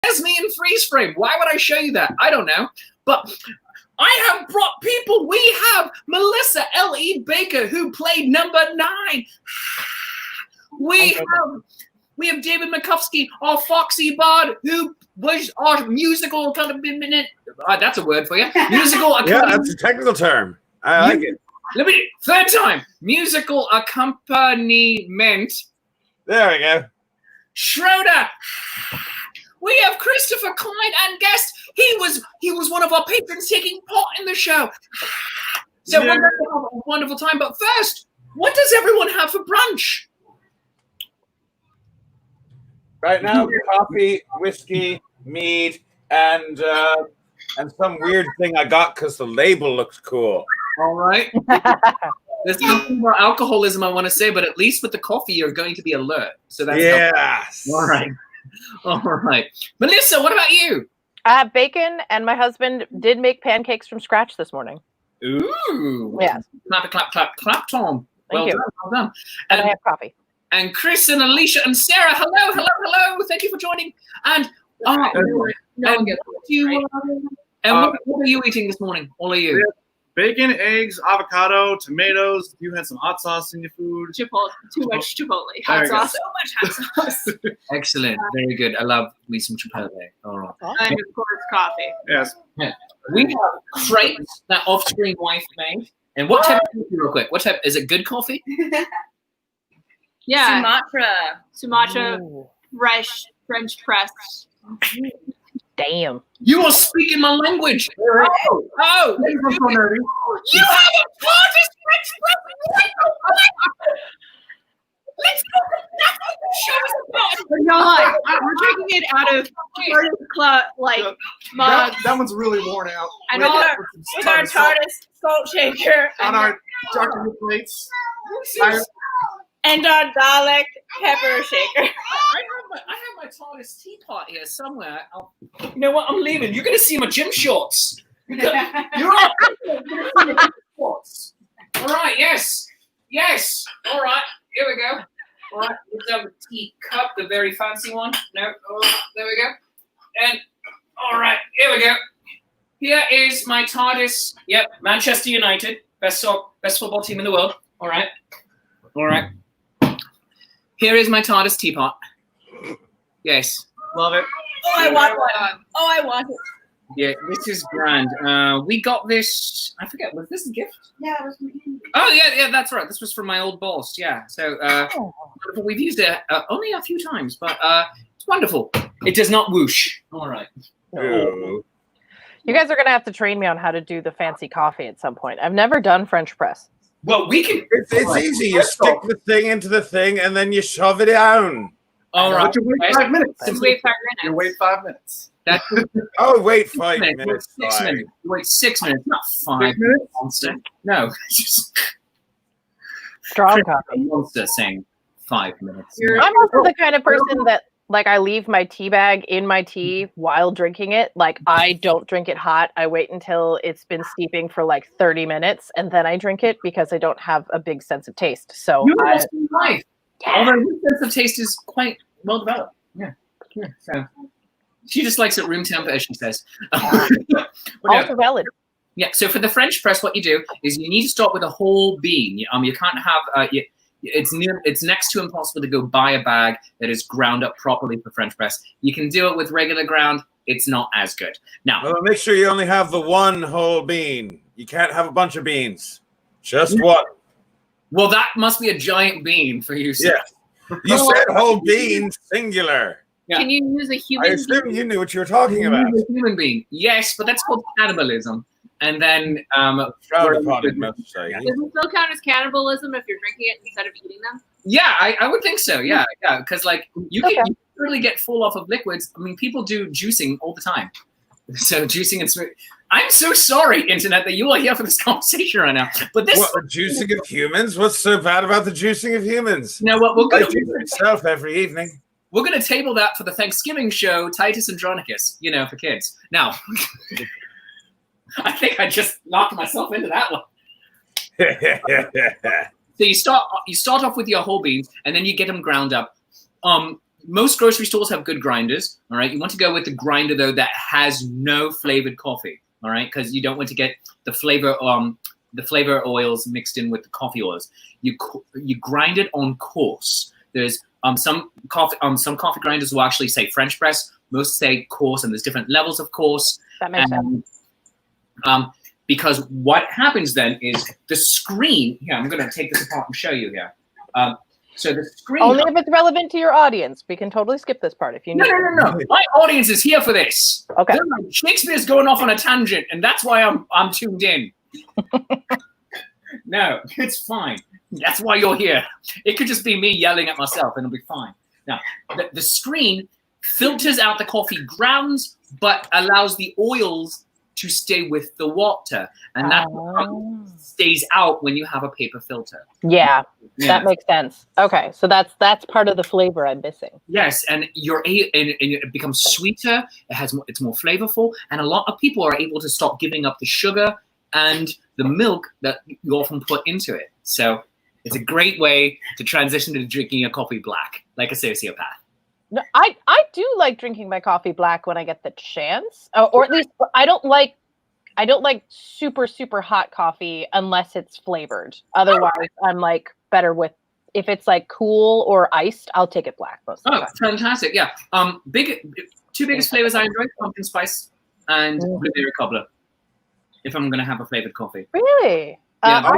There's me in freeze frame. Why would I show you that? I don't know. But I have brought people. We have Melissa L.E. Baker, who played number 9. We have David Makowski, our Foxy Bard, who was our musical accompaniment. That's a word for you. Musical accompaniment. Yeah, that's a technical term. I like it. Third time. Musical accompaniment. There we go. Schroeder. We have Christopher Clyde and guest. He was one of our patrons taking part in the show. So we're going to have a wonderful time. But first, what does everyone have for brunch? Right now, coffee, whiskey, mead, and some weird thing I got because the label looks cool. All right. There's nothing more alcoholism I want to say, but at least with the coffee, you're going to be alert. So that's yes. All right. All right. Melissa, what about you? I have bacon, and my husband did make pancakes from scratch this morning. Ooh. Yeah. Clap, Tom. Thank you. Well done. And I have coffee. And Chris and Alicia and Sarah, hello. Thank you for joining. And what are you eating this morning? All of you? Bacon, eggs, avocado, tomatoes. You had some hot sauce in your food. Chipotle, too much Chipotle. Hot sauce, so much hot sauce. Excellent, very good. I love me some Chipotle. All right. And of course, coffee. Yes. Yeah. We have crepes that off-screen wife made. And what type of coffee, real quick? What type? Is it good coffee? Yeah. Sumatra, fresh, French press. Damn. You are speaking my language. Oh. You have a tortoise French press. Let's go. That's what the show is about. No, we're drinking it out of mug. That one's really worn out. And with our TARDIS salt shaker. On our chocolate plates. And our garlic pepper shaker. I have my TARDIS teapot here somewhere. You know what? I'm leaving. You're going to see my gym shorts. You're all shorts. All right. Yes. All right. Here we go. All right. Let's have a teacup, the very fancy one. No. Oh, there we go. And all right. Here we go. Here is my TARDIS. Yep. Manchester United, best football team in the world. All right. Here is my TARDIS teapot. Yes. Love it. Oh, I want one. Oh, I want it. Yeah, this is grand. We got this. I forget. Was this a gift? Yeah, it was from Andy. Oh, yeah, that's right. This was from my old boss. Yeah. So we've used it only a few times, but it's wonderful. It does not whoosh. All right. Ooh. You guys are going to have to train me on how to do the fancy coffee at some point. I've never done French press. Well, we can. It's easy. You stick the thing into the thing, and then you shove it down. All right. You wait 5 minutes. Just wait 5 minutes. You wait 5 minutes. That's Oh, wait 5 6 minutes. 6 minutes. Wait 6 minutes, not 5 minutes? Monster. No. Just Strong coffee. a monster saying 5 minutes. I'm also the kind of person that, like, I leave my tea bag in my tea while drinking it. Like, I don't drink it hot. I wait until it's been steeping for like 30 minutes, and then I drink it because I don't have a big sense of taste. So You have a life. Although your sense of taste is quite well developed. Yeah. So she just likes it room temp, as she says. also valid. Yeah. So for the French press, what you do is you need to start with a whole bean. You can't have. It's next to impossible to go buy a bag that is ground up properly for French press. You can do it with regular ground. It's not as good. Now, Well, make sure you only have the one whole bean. You can't have a bunch of beans. Just one. well, that must be a giant bean for you. Sir. Yeah. You said whole bean, singular. Yeah. Can you use a I human assume you knew what you were talking about. A human being, yes, but that's called cannibalism. And then, Shroud upon it, must say. Does it still count as cannibalism if you're drinking it instead of eating them? yeah, I would think so. Yeah, because like you can really get full off of liquids. I mean, people do juicing all the time. So juicing and smooth. I'm so sorry, internet, that you are here for this conversation right now. But this, What, the juicing of humans? What's so bad about the juicing of humans? you know what? I juice myself every evening. We're gonna table that for the Thanksgiving show, Titus Andronicus. You know, for kids. Now, I think I just locked myself into that one. So you start off with your whole beans, and then you get them ground up. most grocery stores have good grinders. All right, you want to go with the grinder though that has no flavored coffee. All right, because you don't want to get the flavor oils mixed in with the coffee oils. You grind it on coarse. There's some coffee grinders will actually say French press. Most say coarse, and there's different levels of coarse. That makes sense. Because what happens then is the screen. Here, I'm going to take this apart and show you here. So the screen. Only if it's relevant to your audience. We can totally skip this part if you need. No. My audience is here for this. Okay. They're like, Shakespeare's going off on a tangent, and that's why I'm tuned in. No, it's fine. That's why you're here. It could just be me yelling at myself, and it'll be fine. Now, the screen filters out the coffee grounds, but allows the oils to stay with the water, and that stays out when you have a paper filter. Yeah, that makes sense. Okay, so that's part of the flavor I'm missing. Yes, and and it becomes sweeter. It's more flavorful, and a lot of people are able to stop giving up the sugar and the milk that you often put into it. So it's a great way to transition to drinking your coffee black, like a sociopath. No, I do like drinking my coffee black when I get the chance, or at least I don't like super hot coffee unless it's flavored. Otherwise, I'm like better with if it's like cool or iced. I'll take it black most of the time. Fantastic! Yeah, two biggest flavors I enjoy: pumpkin spice and blueberry cobbler. If I'm gonna have a flavored coffee, really. Yeah,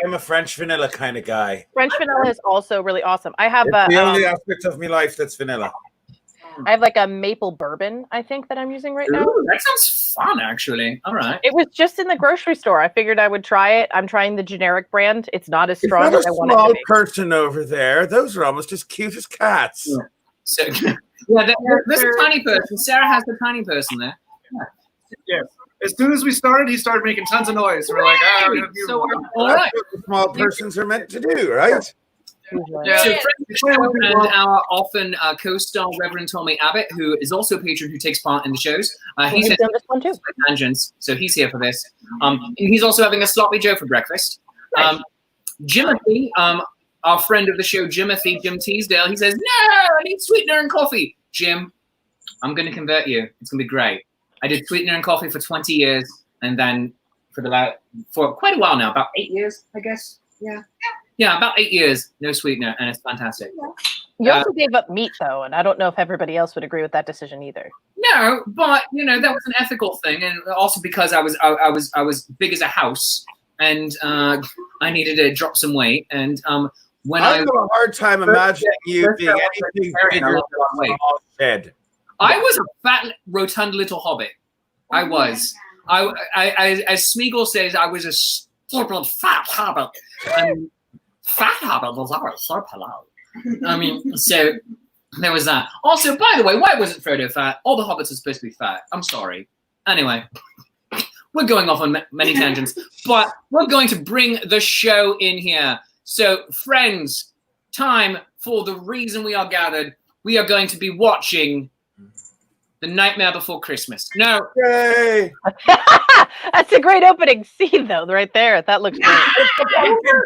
I'm a French vanilla kind of guy. French vanilla is also really awesome. I have the only aspect of my life that's vanilla. I have like a maple bourbon, I think, that I'm using right now. Ooh, that sounds fun, actually. All right. It was just in the grocery store. I figured I would try it. I'm trying the generic brand. It's not as strong as I want it to be. Small person over there. Those are almost as cute as cats. Yeah. So, there's a tiny person. Sarah has the tiny person there. Yeah. As soon as we started, he started making tons of noise. We're like, so all right. That's what small persons are meant to do, right? Yeah. So and our often co-star Reverend Tommy Abbott, who is also a patron who takes part in the shows. He's done this one too. Tangents, so he's here for this. And he's also having a sloppy Joe for breakfast. Jimothy, our friend of the show, Jim Teasdale, he says, "No, I need sweetener and coffee." Jim, I'm going to convert you. It's going to be great. I did sweetener and coffee for 20 years, and then for quite a while now, about 8 years, I guess. Yeah, about 8 years, no sweetener, and it's fantastic. You also gave up meat, though, and I don't know if everybody else would agree with that decision either. No, but that was an ethical thing, and also because I was big as a house, and I needed to drop some weight, and when I have a hard time imagining you being anything bigger than a small shed. I was a fat, rotund little hobbit. I was. As Smeagol says, I was a stupid fat hobbit. And fat hobbit was always so polite. I mean, so there was that. Also, by the way, why wasn't Frodo fat? All the hobbits are supposed to be fat. I'm sorry. Anyway, we're going off on many tangents, but we're going to bring the show in here. So, friends, time for the reason we are gathered. We are going to be watching The Nightmare Before Christmas. No. Yay! That's a great opening scene, though, right there. That looks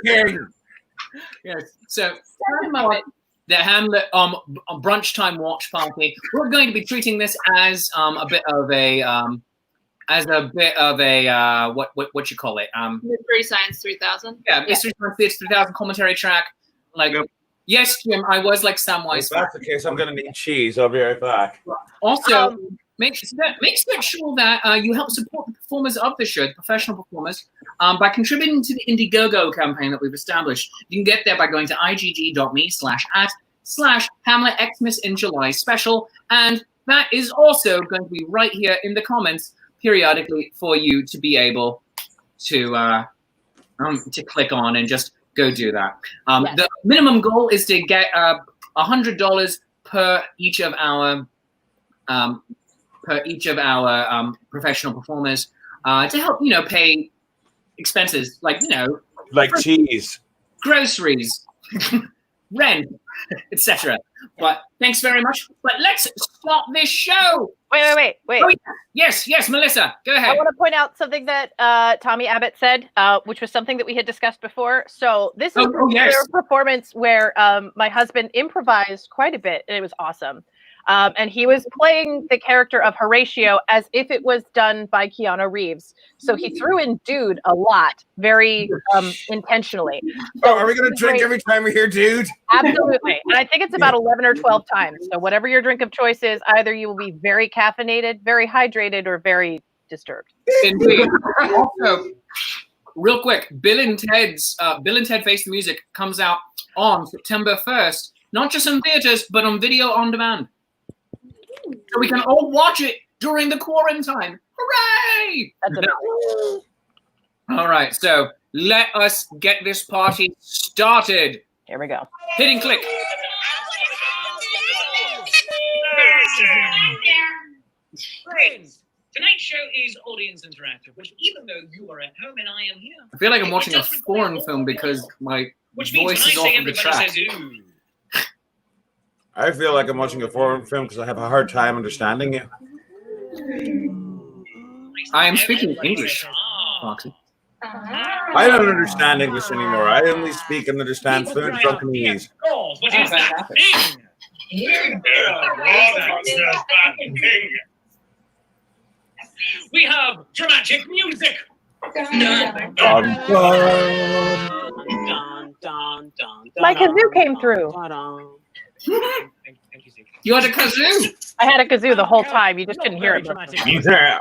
great. Yes. So, the Hamlet Brunch-Time watch party. We're going to be treating this as a bit of a what you call it? Mystery Science 3000. Yeah, Mystery Science Theater 3000 commentary track. Like. Yep. Yes, Jim, I was like Samwise. If that's the case, I'm going to need cheese. I'll be right back. Also, make sure that you help support the performers of the show, the professional performers, by contributing to the Indiegogo campaign that we've established. You can get there by going to igg.me/@/Hamlet Xmas in July special. And that is also going to be right here in the comments periodically for you to be able to click on and just go do that. Yes. The minimum goal is to get $100 per each of our professional performers to help pay expenses like cheese, groceries, rent, etc. But thanks very much. But let's start this show. Wait. Oh, yes, Melissa, go I ahead. want to point out something that Tommy Abbott said, which was something that we had discussed before. So this is a performance where my husband improvised quite a bit, and it was awesome. And he was playing the character of Horatio as if it was done by Keanu Reeves. So he threw in dude a lot, very intentionally. So are we going to drink every time we hear dude? Absolutely. And I think it's about 11 or 12 times. So whatever your drink of choice is, either you will be very caffeinated, very hydrated, or very disturbed. Indeed. Also, real quick, Bill and Ted Face the Music comes out on September 1st, not just in theaters, but on video on demand. So we can all watch it during the quarantine. Hooray! All right, so let us get this party started. Here we go. Hitting click. Friends, tonight's show is audience interactive, which even though you are at home and I am here, I feel like I'm watching a foreign film because my voice is off of the track. I feel like I'm watching a foreign film because I have a hard time understanding it. I am speaking English, Foxy. I don't understand English anymore. I only speak and understand fluent Drunkenese. Oh, what is that thing? We have dramatic music. My kazoo came through. You had a kazoo. I had a kazoo the whole time. You just couldn't hear it. Yeah.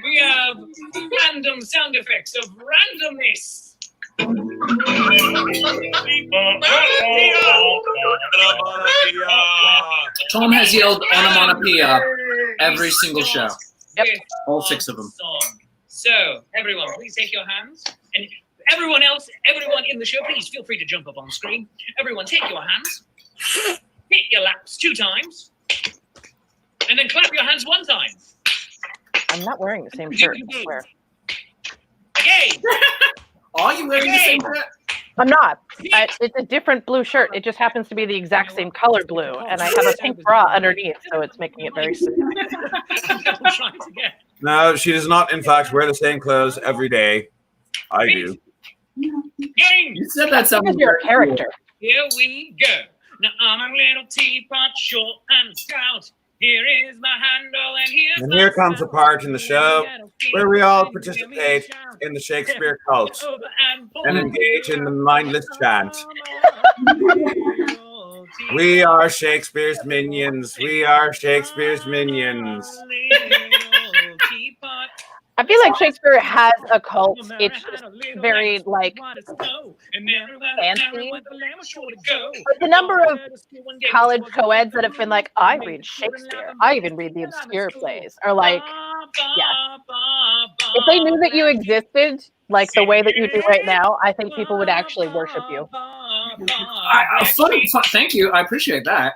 We have random sound effects of randomness. Tom has yelled onomatopoeia every single show. Yep. All 6 of them. So, everyone, please take your hands. And everyone else, everyone in the show, please feel free to jump up on screen. Everyone, take your hands. Hit your laps 2 times. And then clap your hands 1 time. I'm not wearing the same shirt, I swear. Again. Are you wearing the same shirt? I'm not. It's a different blue shirt. It just happens to be the exact same color blue, and I have a pink bra underneath, so it's making it very simple. No, she does not, in fact, wear the same clothes every day. I do. You said that something. Because you're a character. Here we go. Now I'm a little teapot, short and stout. Here is my handle, and here comes a part in the show where we all participate in the Shakespeare cult and engage in the mindless chant. We are Shakespeare's minions. We are Shakespeare's minions. I feel like Shakespeare has a cult. It's just very, like, fancy. But the number of college co-eds that have been like, I read Shakespeare. I even read the obscure plays. Are like, yeah. If they knew that you existed, like the way that you do right now, I think people would actually worship you. Thank you. I appreciate that.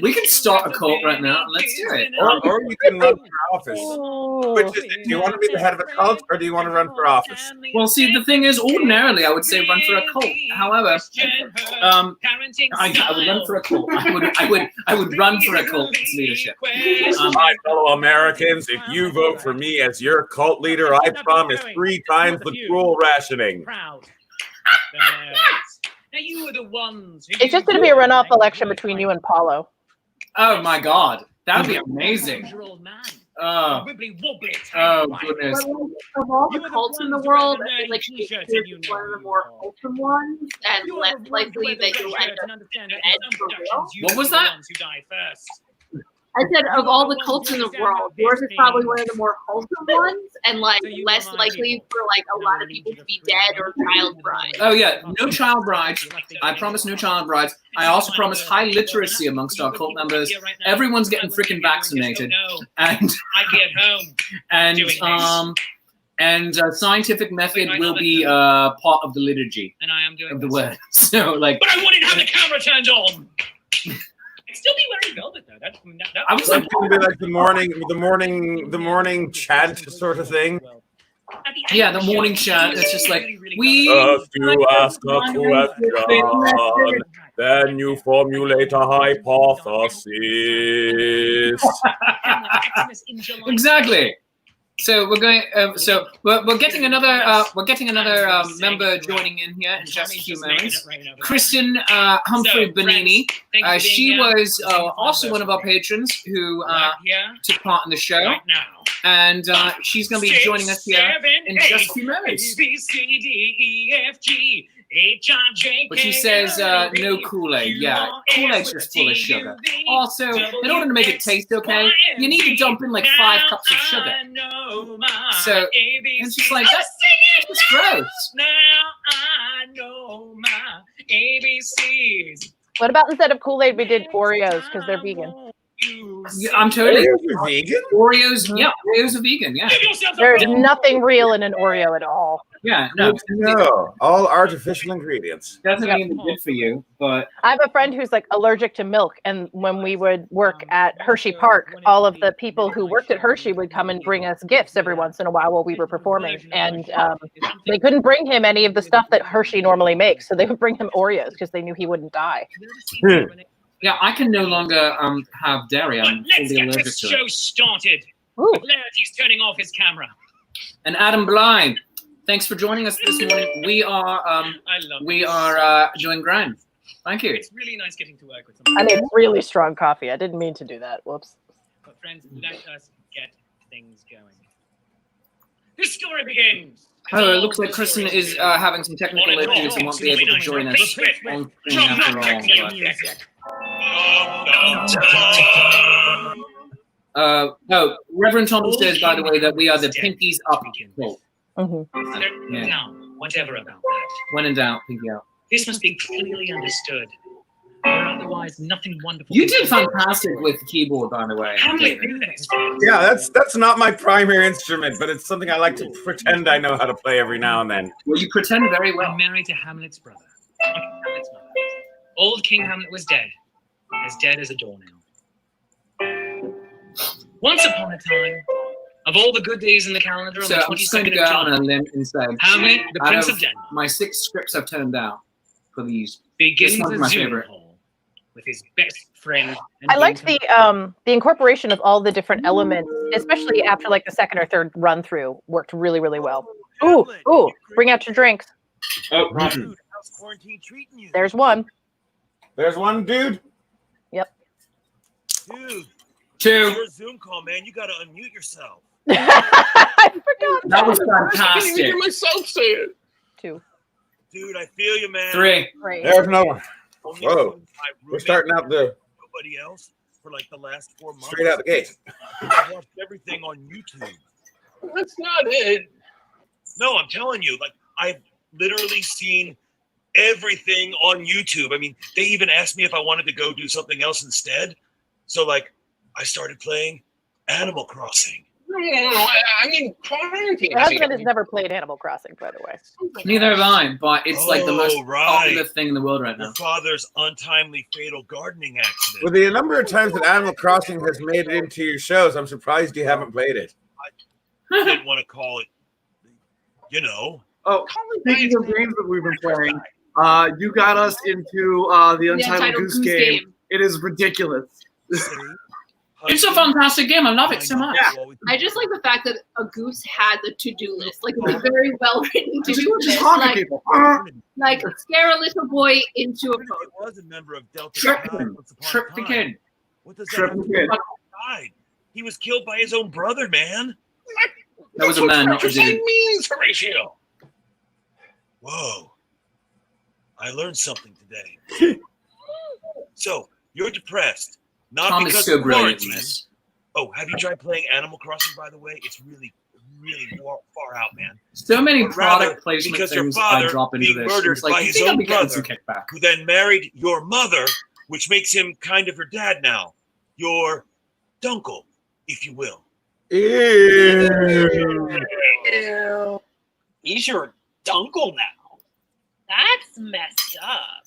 We can start a cult right now. Let's do it. Or you can run for office. Which is it? Do you want to be the head of a cult, or do you want to run for office? Well, see, the thing is, ordinarily, I would say run for a cult. However, I would run for a cult. I would run for a cult leadership. My fellow Americans, if you vote for me as your cult leader, I promise 3 times the cruel rationing. Now you were the ones. It's just going to be a runoff election between you and Paulo. Oh my God, that'd be amazing. Oh goodness. Of all the cults in the world, I feel like Shakespeare is one of the more wholesome ones, and less likely that you'll end up dead for real. What was that? I said, of all the cults in the world, yours is probably one of the more wholesome ones, and like less likely for like a lot of people to be dead or child brides. Oh yeah, no child brides. I promise no child brides. I also promise high literacy amongst our cult members. Everyone's getting freaking vaccinated, and scientific method will be part of the liturgy of the word. So like, but I wouldn't have the camera turned on. I'd still be wearing velvet though. I was like, be like the morning chant sort of thing. at the end Yeah, of the show, morning it's chat. really, It's just like, really, really we. If you ask a question, then you formulate a hypothesis. Xmas in July. Exactly. So we're going. So we're getting another. Member joining in here in just a few moments. Kristen Humphrey Bonini. She was also one of our patrons who took part in the show, Right now. and she's going to be joining us here in just a few moments. A, B, C, D, E, F, G, H, I, J, But she says no Kool-Aid. Yeah, Kool-Aid's just full of sugar. Also, in order to make it taste okay, you need to dump in like 5 cups of sugar. So it's just like that's gross. Now I know my ABCs. What about instead of Kool-Aid, we did Oreos because they're vegan. Yeah, I'm totally You're vegan? Oreos. Yeah, Oreos are vegan. Yeah, There's nothing real in an Oreo at all. yeah. No, No, all artificial ingredients. doesn't mean it's good for you, but I have a friend who's like allergic to milk, and when we would work at Hershey Park, all of the people who worked at Hershey would come and bring us gifts every once in a while we were performing, and they couldn't bring him any of the stuff that Hershey normally makes, so they would bring him Oreos because they knew he wouldn't die. yeah, I can no longer have dairy. I'm Let's fully get allergic this to show it. started. Ooh. Lairdie's turning off his camera. And Adam Bly, thanks for joining us this morning. We are I love doing grand. Thank you. It's really nice getting to work with someone. I made really strong coffee. I didn't mean to do that. Whoops. But friends, let us get things going. The story begins. Oh, it looks like Kristen is having some technical issues and won't be able to join us on screen after all. But, Reverend Thomas says, by the way, that we are the pinkies up cult. Yeah. Now, whatever about that. When in doubt, pinky out. This must be clearly understood. Or otherwise, nothing wonderful. You did fantastic with the keyboard, by the way. Hamlet David. knew this. Yeah, that's not my primary instrument, but it's something I like to pretend I know how to play every now and then. Well, you pretend very well. I'm married to Hamlet's brother. Hamlet's mother. Old King Hamlet was dead as a doornail. Once upon a time, of all the good days in the calendar on So the I'm just going to 22nd go of out on a July, limb and say, Hamlet, the out Prince of of Denmark, my 6 scripts I've turned down for these. begins one's a my Zoom favorite. call with his best friend. And I liked the incorporation of all the different elements, especially after like the second or third run through, worked really, really well. Ooh, bring out your drinks. Oh, Dude, how's quarantine treating you? There's one. There's one dude. Dude, 2. your Zoom call, man. You gotta unmute yourself. I forgot That was I can't even fantastic. hear myself say it. 2. Dude, I feel you, man. 3. Great. There's another one. Only Whoa. my We're roommate, starting out the nobody else for like the last 4 months. straight out the gate. I've watched everything on YouTube. That's not it. No, I'm telling you, like I've literally seen everything on YouTube. I mean, they even asked me if I wanted to go do something else instead. So like I started playing Animal Crossing. No. I mean, quarantine. Your husband has never played Animal Crossing, by the way. Neither have I, but it's like the most right. popular thing in the world right now. Your father's untimely fatal gardening accident. With the number of times that Animal Crossing has made it into your shows, I'm surprised you haven't played it. I didn't want to call it, you know. Oh, speaking of games that we've been playing, you got us into the Untitled Goose Game. It is ridiculous. It's a fantastic game. I love it so much. I just like the fact that a goose has a to-do list, like a very well-written to-do Just list. talking Like, people. like scare a little boy into a He boat. was a member of Delta Trip Chi him. once upon a Trip the time. kid. What does Trip that the kid. died? He was killed by his own brother, man. That was a man, not a dude. means, Horatio. Whoa. I learned something today. So, you're depressed. Not Tom because is so of brilliant in quarantine. this. Oh, have you tried playing Animal Crossing, by the way? It's really, really far out, man. So many But rather, product placement because your things father I drop into being this. murdered It's like, by you his think I'll own be getting brother. some kickback. Who then married your mother, which makes him kind of her dad now. Your dunkle, if you will. Ew. He's your dunkle now. That's messed up.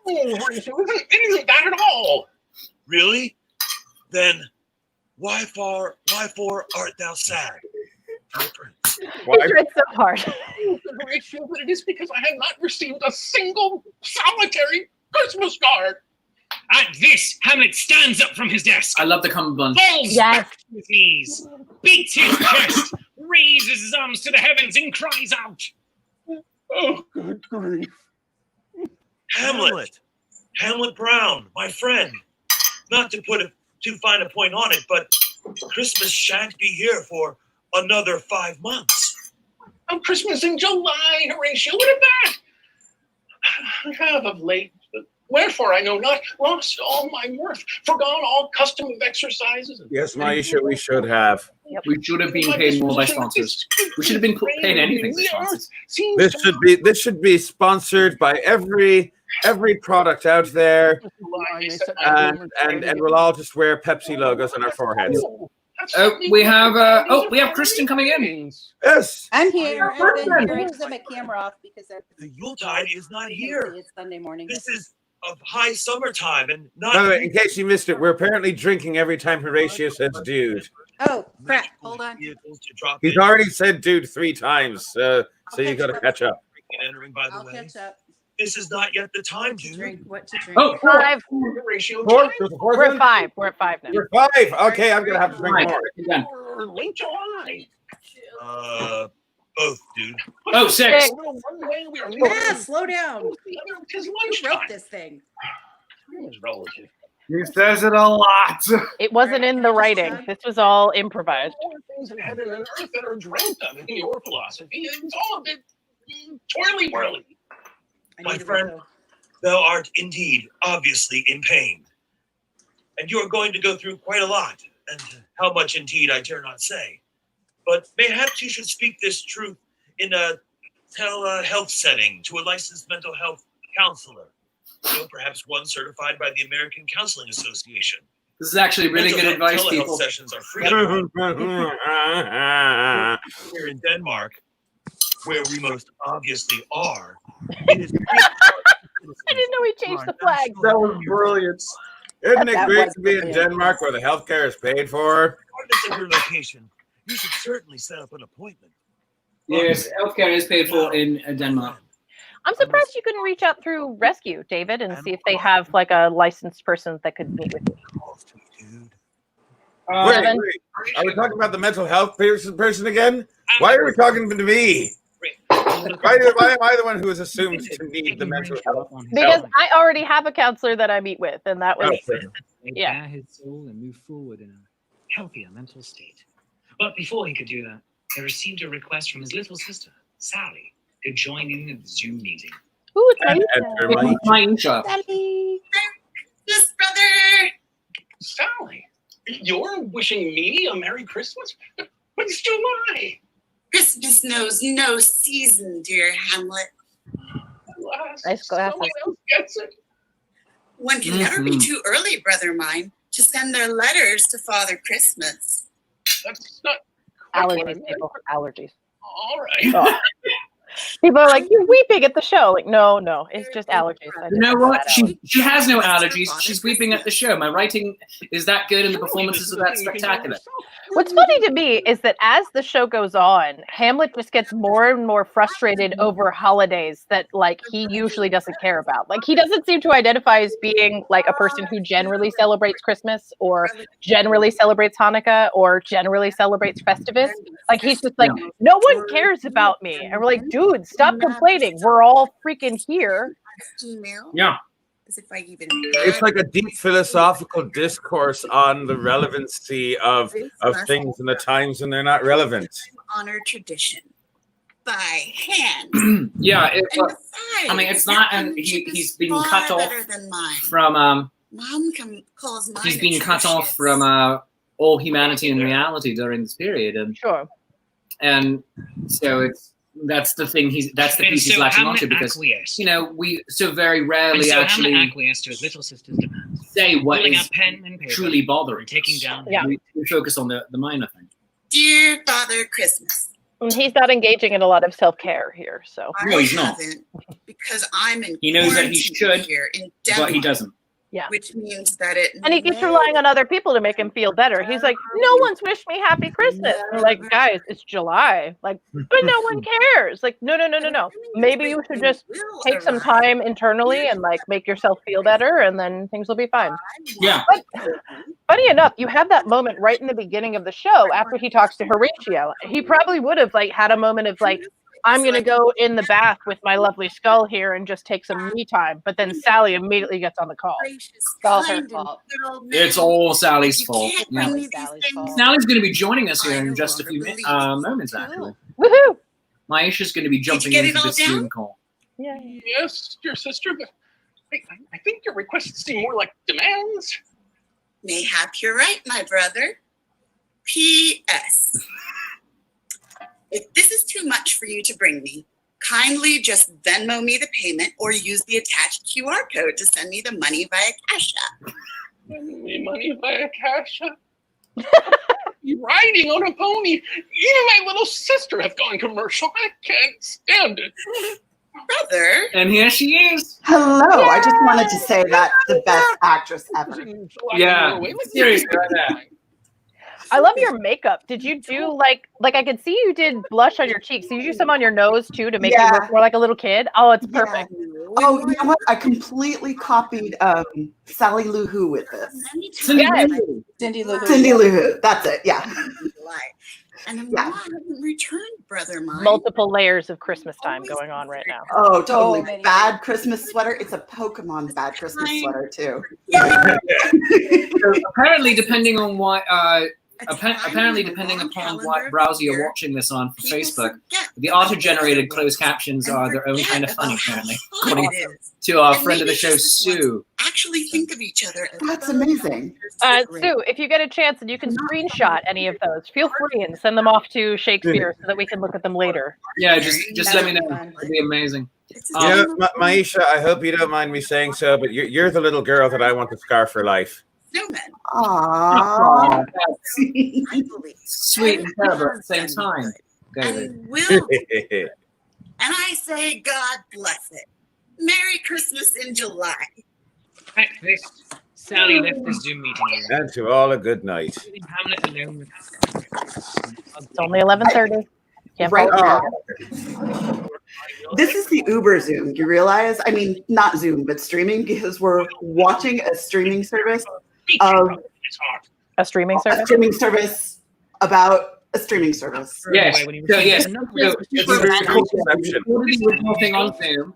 It isn't that at all. Really? Then why for art thou sad? He tried so hard. Horatio, but it is because I have not received a single solitary Christmas card. At this, Hamlet stands up from his desk. I love the cummerbund. Falls Yes. back to his knees, beats his chest, raises his arms to the heavens, and cries out. Oh, good grief. Hamlet. Hamlet Brown, my friend. Not to put too fine a point on it, but Christmas shan't be here for another 5 months. On Christmas in July, Horatio, what of that? I have of late, but wherefore I know not, lost all my worth, forgone all custom of exercises. Yes, Maisha, we should have. We should have been paid more by sponsors. We should have been paid anything by sponsors. This should be sponsored by every product out there, and we'll all just wear Pepsi logos on our foreheads. We have Kristen coming in. Yes, I'm here. I've been here. I just have my camera off because The Yuletide is not here. it's Sunday morning. This is of high summertime and not. by the way, in case you missed it, we're apparently drinking every time Horatio says dude. Oh crap! Hold on. Vehicles to drop He's in. already said dude 3 times, so you got to catch up. Entering, by the I'll way. catch up. This is not yet the time, To dude. drink. What to drink? Oh, 5. Horatio, Four? There's a fourth We're one? at 5. We're at 5 now. We're 5. Okay, I'm gonna have to drink more. Again. late July. Both, dude. Oh, 6. Six. One way we are Ah, slow down. the other because Who lunchtime. wrote this thing? It's relative. He says it a lot. It wasn't in the writing. This was all improvised. More things in heaven and earth that are dreamt of in your philosophy. It's all a bit twirly-whirly. I My need to friend. go. Thou art indeed obviously in pain. And you are going to go through quite a lot. And how much indeed I dare not say. But mayhaps you should speak this truth in a telehealth setting to a licensed mental health counselor. Perhaps one certified by the American Counseling Association. This is actually really Mental good health advice, telehealth people. sessions are free here in Denmark, where we most obviously are. It is I didn't know he changed the flag. That was brilliant. Isn't it That great was to be in brilliant. Denmark where the healthcare is paid for? regardless of your location. You should certainly set up an appointment. Yes, healthcare is paid for in Denmark. I'm surprised you couldn't reach out through Rescue, David, and see if they have like a licensed person that could meet with you. Wait, Seven. wait. Are we talking about the mental health person again? Why are we talking to me? Why am I the one who is assumed to need the mental health? Because I already have a counselor that I meet with, and that was yeah. Bare his soul and move forward in a healthier mental state. But before he could do that, he received a request from his little sister, Sally, to join in the Zoom meeting. Ooh, it's And nice. enter my Sally. Yes, brother. Sally, you're wishing me a Merry Christmas? But it's July. Christmas knows no season, dear Hamlet. Alas, Nice glasses. someone else gets it. One can never be too early, brother mine, to send their letters to Father Christmas. That's not quite what I Allergies, meant. people. Allergies. All right. Oh. People are like, you're weeping at the show. Like, no, it's just allergies. I You know just what? had allergies. She has no allergies. She's weeping at the show. My writing is that good and the performances are that spectacular. What's funny to me is that as the show goes on, Hamlet just gets more and more frustrated over holidays that like he usually doesn't care about. Like he doesn't seem to identify as being like a person who generally celebrates Christmas or generally celebrates Hanukkah or generally celebrates Festivus. Like he's just like, no one cares about me. And we're like, dude, stop complaining. We're all freaking here. Email? Yeah. As if I even It's like a deep philosophical discourse on the relevancy of things in the times when they're not relevant. honor tradition by hand. Yeah, And besides, I mean, it's not, and penmanship he's is been far cut off better than mine. from Mom calls mine he's been cut atrocious. off from all humanity and reality during this period, and so that's the thing that's the piece he's latching onto because acquiesced. we so very And rarely so actually Hamlet acquiesced to his little sister's demands. say what Pulling is out pen and paper, truly bothering and taking us. down. Yeah. We focus on the minor thing. Dear Father Christmas, And he's not engaging in a lot of self-care here. So No, I he's not. haven't because I'm in He knows that he quarantine should, here in but he Denmark. doesn't. Yeah. Which means that it And he keeps relying on other people to make him feel better. He's like, no one's wished me happy Christmas. And we're like, guys, it's July. Like, but no one cares. Like, no. Maybe you should just take some time internally and like make yourself feel better, and then things will be fine. Yeah. But funny enough, you have that moment right in the beginning of the show after he talks to Horatio. He probably would have like had a moment of like, I'm going to go in the bath with my lovely skull here and just take some me time. But then Sally immediately gets on the call. It's all her fault. It's all Sally's fault. Yeah. Sally's fault. Sally's going to be joining us here in just a few moments, actually. Woohoo! Maisha's going to be jumping into the Zoom call. Yeah. Yes, your sister, but I think your requests seem more like demands. Mayhap you're right, my brother. P.S. If this is too much for you to bring me, kindly just Venmo me the payment or use the attached QR code to send me the money via Cash App. Send me money via Cash App. You riding on a pony. Even my little sister have gone commercial. I can't stand it. Brother. And here she is. Hello. Yay! I just wanted to say that's the best actress ever. Yeah. Seriously, right there. I love your makeup. Did you do like I could see you did blush on your cheeks. Did you do some on your nose too to make you look more like a little kid? Oh, it's perfect. Yeah. Oh, you know what? I completely copied Sally Lou Who with this. Cindy Lou Who. Cindy Lou Who. That's it. Yeah. And I'm not returned, brother mine. Multiple layers of Christmas time going on right now. Oh, totally. Bad Christmas sweater. It's a Pokemon bad Christmas sweater too. So apparently, depending on what apparently, depending upon what browser you're watching this on for Facebook, the auto-generated closed captions are their own kind of funny, apparently, according to our friend of the show, Sue. Actually think of each other. That's amazing. Sue, if you get a chance and you can screenshot any of those, feel free and send them off to Shakespeare so that we can look at them later. Yeah, just let me know. It'd be amazing. Maisha, I hope you don't mind me saying so, but you're the little girl that I want to scar for life. Aww. Sweet and terrible at the same time, David. And will. And I say, God bless it. Merry Christmas in July. Sally left the Zoom meeting. And to all a good night. Hamlet alone. It's only 11:30. Right now. This is the Uber Zoom. You realize? I mean, not Zoom, but streaming, because we're watching a streaming service of a streaming service. A streaming service about a streaming service. Yes. So yes. Thing on Zoom.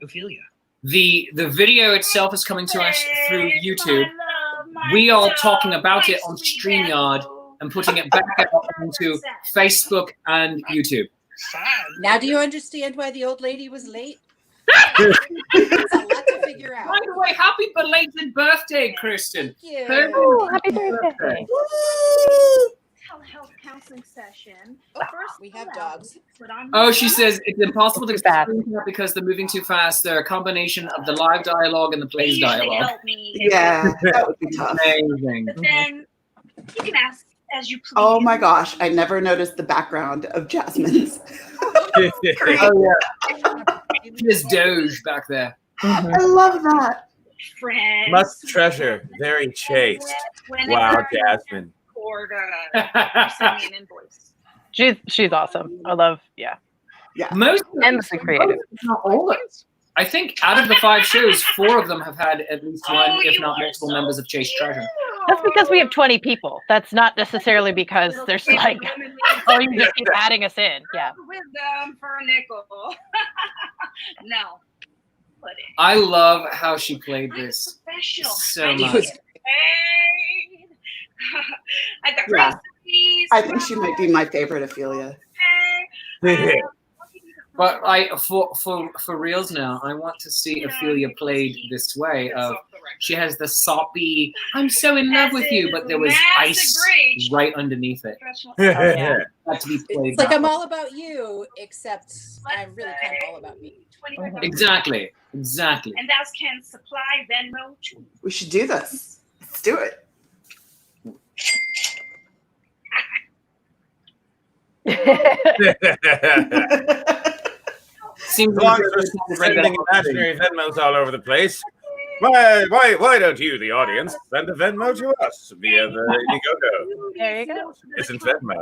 The video itself is coming to us through YouTube. We are talking about it on StreamYard and putting it back out into Facebook and YouTube. Now do you understand why the old lady was late? It's a lot to figure out. By the way, happy belated birthday, Kristen. Thank you. Happy birthday. Telehealth counseling session. We have dogs. Oh, she says it's impossible to explain that because they're moving too fast. They're a combination of the live dialogue and the plays dialogue. Yeah, that would be tough. Amazing. But then you can ask as you please. Oh my gosh, I never noticed the background of Jasmine's. Oh yeah. There's Doge back there. I love that. Friends. Must treasure, very chaste. Wow, Jasmine. Send me an invoice. She's awesome. I love, yeah. Most endlessly creative. Not all of it. I think out of the 5 shows, 4 of them have had at least one, if not multiple, members of Chase Treasure. That's because we have 20 people. That's not necessarily because there's like, oh, you just keep adding us in. Yeah. Wisdom for a nickel. No. I love how she played this so much. I got Yeah. recipes. I think she might be my favorite Ophelia. But for reals now, I want to see Ophelia played this way. Of she has the soppy, I'm so in love with you, but there was ice right underneath it. Had to be played It's like that I'm way. all about you, except I'm really kind of all about me. Exactly. And thou can supply Venmo too. We should do this. Let's do it. Seems like we're sending imaginary Venmos all over the place. Why don't you, the audience, send a Venmo to us via the Indiegogo? There you go. Isn't Venmo?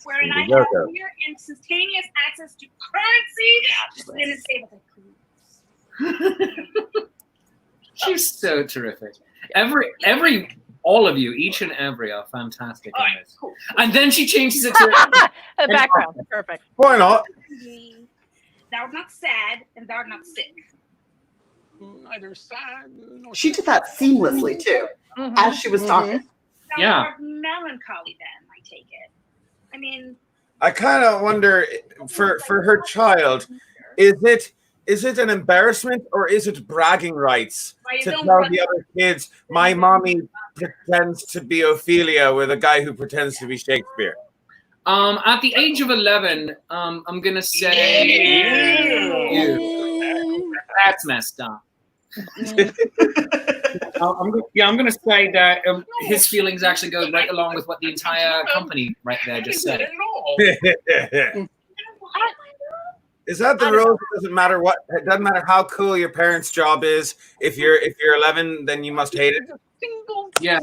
Wherein I have near instantaneous access to currency just in a stable. She's so terrific. All of you, each and every, are fantastic in this. Cool. And then she changes it to The background. Perfect. Why not? Thou art not sad, and thou art not sick. Neither sad nor She did that seamlessly too, as she was talking. Thou Yeah. art melancholy then, I take it. I mean, I kind of wonder, for her child, is it an embarrassment or is it bragging rights to tell the other kids, my mommy pretends to be Ophelia with a guy who pretends to be Shakespeare? At the age of 11, I'm gonna say that's messed up. I'm gonna say that his feelings actually go right along with what the entire company right there just said. Is that the rule? It doesn't matter what. It doesn't matter how cool your parents' job is. If you're 11, then you must hate it. Yeah.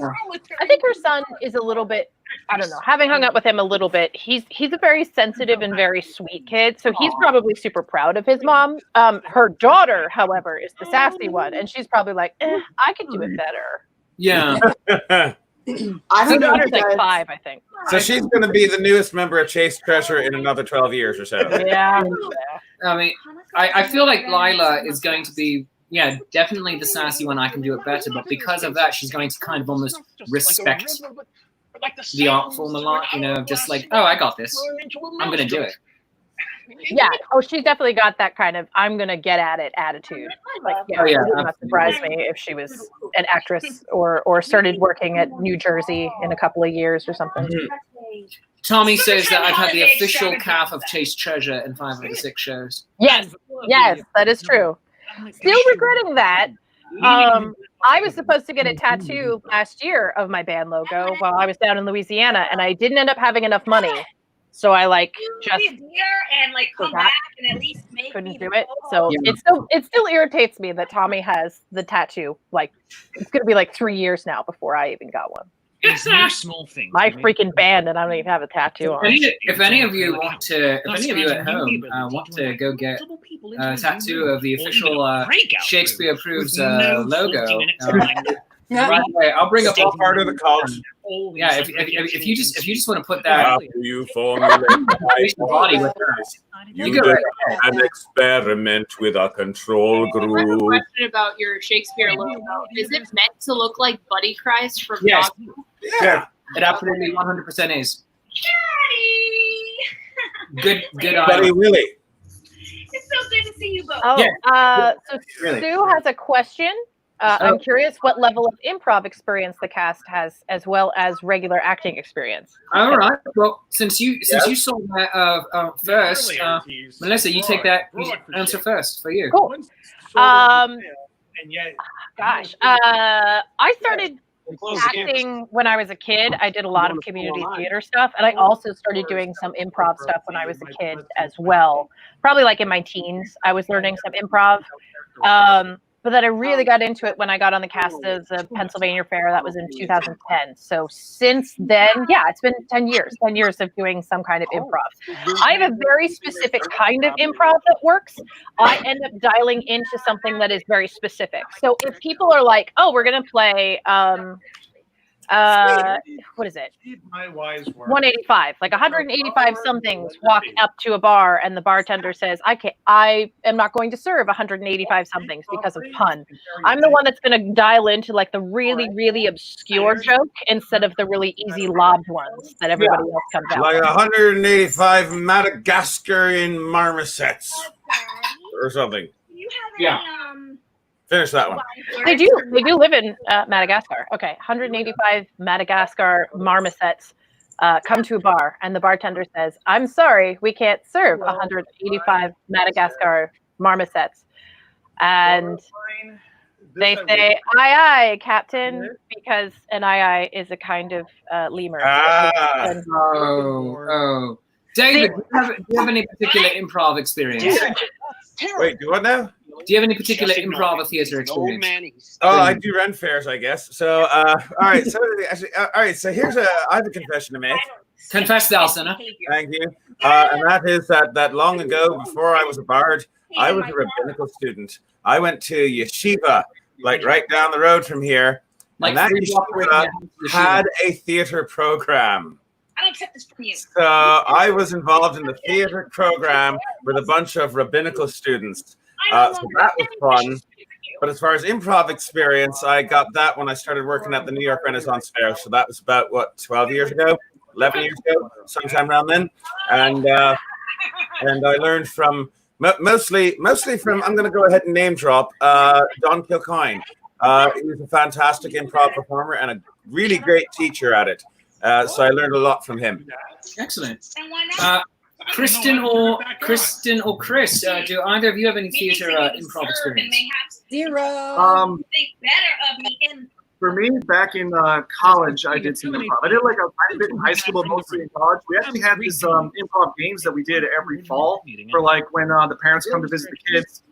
I think her son is a little bit, I don't know, having hung out with him a little bit, he's a very sensitive and very sweet kid. So he's probably super proud of his mom. Her daughter, however, is the sassy one. And she's probably like, I could do it better. Yeah. I don't know. Daughter's like 5, I think. So she's going to be the newest member of Chase Treasure in another 12 years or so. Yeah. I mean, I feel like Lila is going to be, definitely the sassy one. I can do it better, but because of that, she's going to kind of almost respect the art form a lot. Just like, oh, I got this. I'm going to do it. Yeah. Oh, she's definitely got that kind of I'm gonna get at it attitude. Like, it would not surprise me if she was an actress or started working at New Jersey in a couple of years or something. Tommy says that I've had the official calf of Chase Treasure in 5 of the 6 shows. Yes, that is true. Still regretting that. I was supposed to get a tattoo last year of my band logo while I was down in Louisiana, and I didn't end up having enough money. So I just and come back and at least make couldn't do it. So it still irritates me that Tommy has the tattoo. Like, it's gonna be like 3 years now before I even got one. It's no small thing. My freaking band, and I don't even have a tattoo on. If any of you want to, if any of you at home want to go get a tattoo of the official Shakespeare Approves logo, right away, I'll bring up all part of the culture. Yeah, if you just want to put that after you formulate body with that, you go and experiment with a control I have a group. question about your Shakespeare logo. Is it meant to look like Buddy Christ from Yes. Dog? Yeah, it absolutely 100% is. Good Buddy eye. Willie. It's so good to see you both. Oh, so Really? Sue has a question. I'm curious what level of improv experience the cast has, as well as regular acting experience. All right. Well, since you saw that first, Melissa, you take that answer first for you. Cool. Gosh, I started acting when I was a kid. I did a lot of community theater stuff, and I also started doing some improv stuff when I was a kid as well. Probably like in my teens, I was learning some improv. But then I really got into it when I got on the cast of the Pennsylvania Fair. That was in 2010. So since then, it's been 10 years of doing some kind of improv. I have a very specific kind of improv that works. I end up dialing into something that is very specific. So if people are like, oh, we're going to play, what is it? 185, like 185 somethings walk up to a bar and the bartender says, I am not going to serve 185 somethings because of pun. I'm the one that's going to dial into like the really, really obscure joke instead of the really easy lobbed ones that everybody else comes out Like with. 185 Madagascarian marmosets or something. Yeah. Finish that one. They do live in Madagascar. Okay, 185 Madagascar marmosets come to a bar, and the bartender says, "I'm sorry, we can't serve 185 Madagascar marmosets." And they say, "Aye, aye, Captain," because an aye, aye is a kind of lemur. David, do you have any particular improv experience? Wait, do what now? Do you have any particular improv or theater experience? Oh, I do run fairs, I guess. So, all right. So, actually, all right. So I have a confession to make. Confess thou, sinner. Thank you. And that is that long ago, before I was a bard, I was a rabbinical student. I went to yeshiva, like right down the road from here. Like and that yeshiva had a theater program. I don't accept this from you. So I was involved in the theater program with a bunch of rabbinical students. So that was fun. But as far as improv experience, I got that when I started working at the New York Renaissance Fair. So that was about, 12 years ago? 11 years ago, sometime around then. And I learned from, mostly from, I'm going to go ahead and name drop, Don Kilcoyne. He was a fantastic improv performer and a really great teacher at it. So I learned a lot from him. Excellent. Kristen or Chris, do either of you have any theater improv experience? Zero. For me, back in college, I did some improv. I did like a tiny bit in high school, but mostly in college. We actually had these improv games that we did every fall for like when the parents come to visit the kids.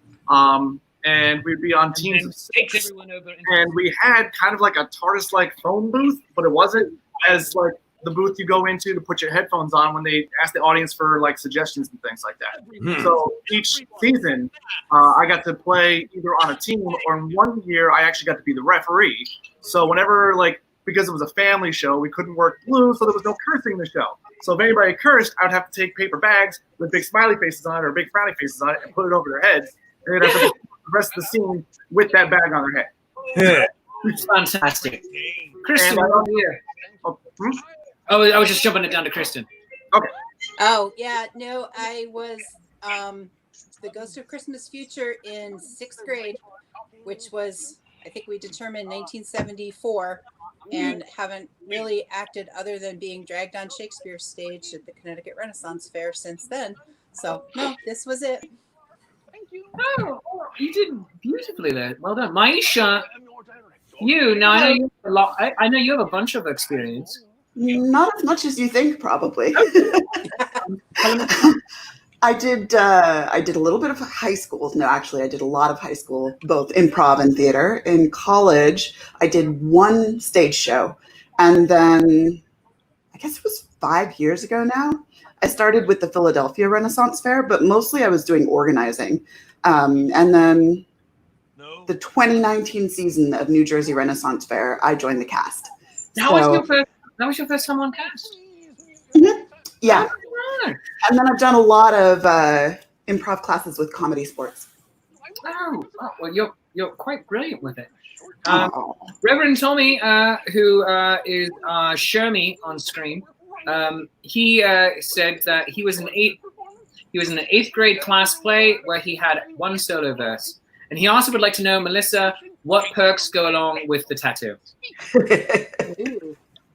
And we'd be on teams of 6. And we had kind of like a TARDIS-like phone booth, but it wasn't as like the booth you go into to put your headphones on when they ask the audience for like suggestions and things like that. So each season, I got to play either on a team, or in one year I actually got to be the referee. So whenever, like, because it was a family show, we couldn't work blue, so there was no cursing in the show. So if anybody cursed, I would have to take paper bags with big smiley faces on it or big frowny faces on it and put it over their heads. And they'd have to do the rest of the scene with that bag on their head. It's fantastic. Kristen, here. Oh, I was just jumping it down to Kristen. Okay. Oh, yeah. No, I was the Ghost of Christmas Future in 6th grade, which was, I think we determined 1974, and haven't really acted other than being dragged on Shakespeare's stage at the Connecticut Renaissance Fair since then. So, no, this was it. Thank you. Oh, you did beautifully there. Well done. Maisha, now I know you have a lot. I know you have a bunch of experience. Not as much as you think, probably. I did a little bit of high school. No, actually, I did a lot of high school, both improv and theater. In college, I did one stage show. And then, I guess it was 5 years ago now, I started with the Philadelphia Renaissance Fair, but mostly I was doing organizing. And then the 2019 season of New Jersey Renaissance Fair, I joined the cast. That was your first time on cast? Mm-hmm. Yeah. Oh, and then I've done a lot of improv classes with Comedy Sports. Oh, well, you're quite brilliant with it. Reverend Tommy, who is Shermie on screen, he said that he was in an 8th grade class play where he had one solo verse, and he also would like to know, Melissa, what perks go along with the tattoo?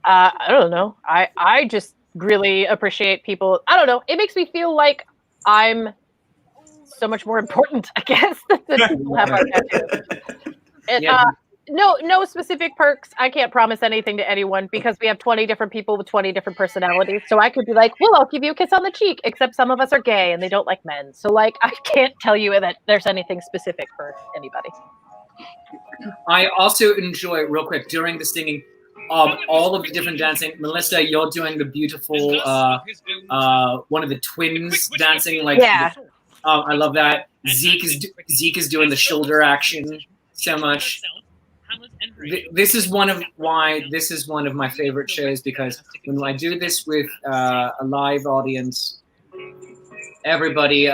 I don't know. I just really appreciate people. I don't know. It makes me feel like I'm so much more important, I guess, that people have our tattoos. No specific perks. I can't promise anything to anyone because we have 20 different people with 20 different personalities. So I could be like, well, I'll give you a kiss on the cheek, except some of us are gay and they don't like men. So like, I can't tell you that there's anything specific for anybody. I also enjoy, real quick, during the singing, all of the different dancing. Melissa, you're doing the beautiful one of the twins dancing, like I love that. Zeke is doing the shoulder action so much. This is one of my favorite shows because when I do this with a live audience, everybody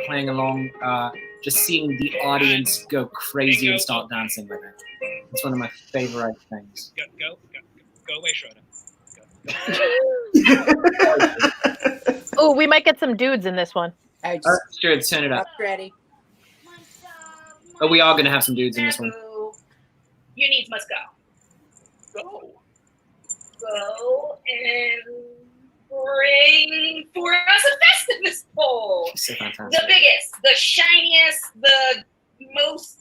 playing along, just seeing the audience go crazy and start dancing with it. It's one of my favorite things. Go away, Schroeder. Oh, we might get some dudes in this one. Sure, turn it up. Ready. Oh, we are going to have some dudes in this one. Your needs must go. Go and bring for us a Festivus pole. So the biggest, the shiniest, the most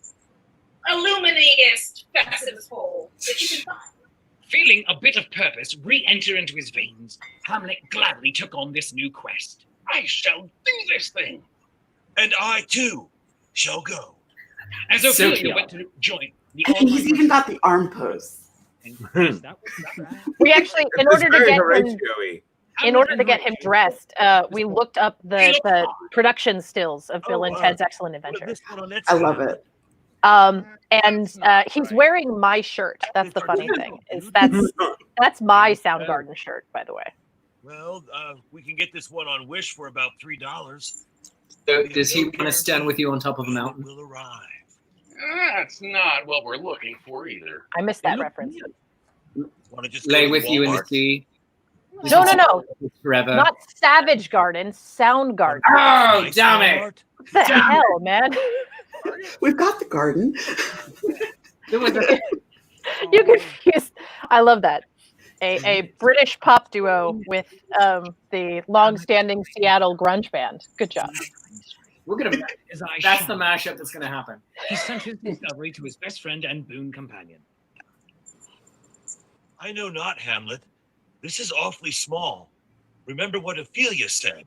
illuminatingest Festivus pole that you can find. Feeling a bit of purpose re-enter into his veins, Hamlet gladly took on this new quest. I shall do this thing. And I too shall go. As So Ophelia cute. went to join the I think he's even got the arm pose. We actually, in It's order to very get him, Horatio-y. in order to get him dressed, we looked up the production stills of Bill and Ted's Excellent Adventure. I love it. And he's wearing my shirt. That's the funny thing. Is that's my Soundgarden shirt, by the way. Well, we can get this one on Wish for about $3. So does he want to stand with you on top of a mountain? Will arrive. That's not what we're looking for either. I missed that reference. Want to just Lay go to with you in the Walmart? sea? No. Forever. Not Savage Garden, Soundgarden. Oh, damn it! What the hell, man? We've got the garden. You confused. I love that. A British pop duo with the long-standing Seattle grunge band. Good job. We're gonna. His eyes That's the shone. mashup that's gonna happen. He sent his discovery to his best friend and boon companion. I know not, Hamlet. This is awfully small. Remember what Ophelia said.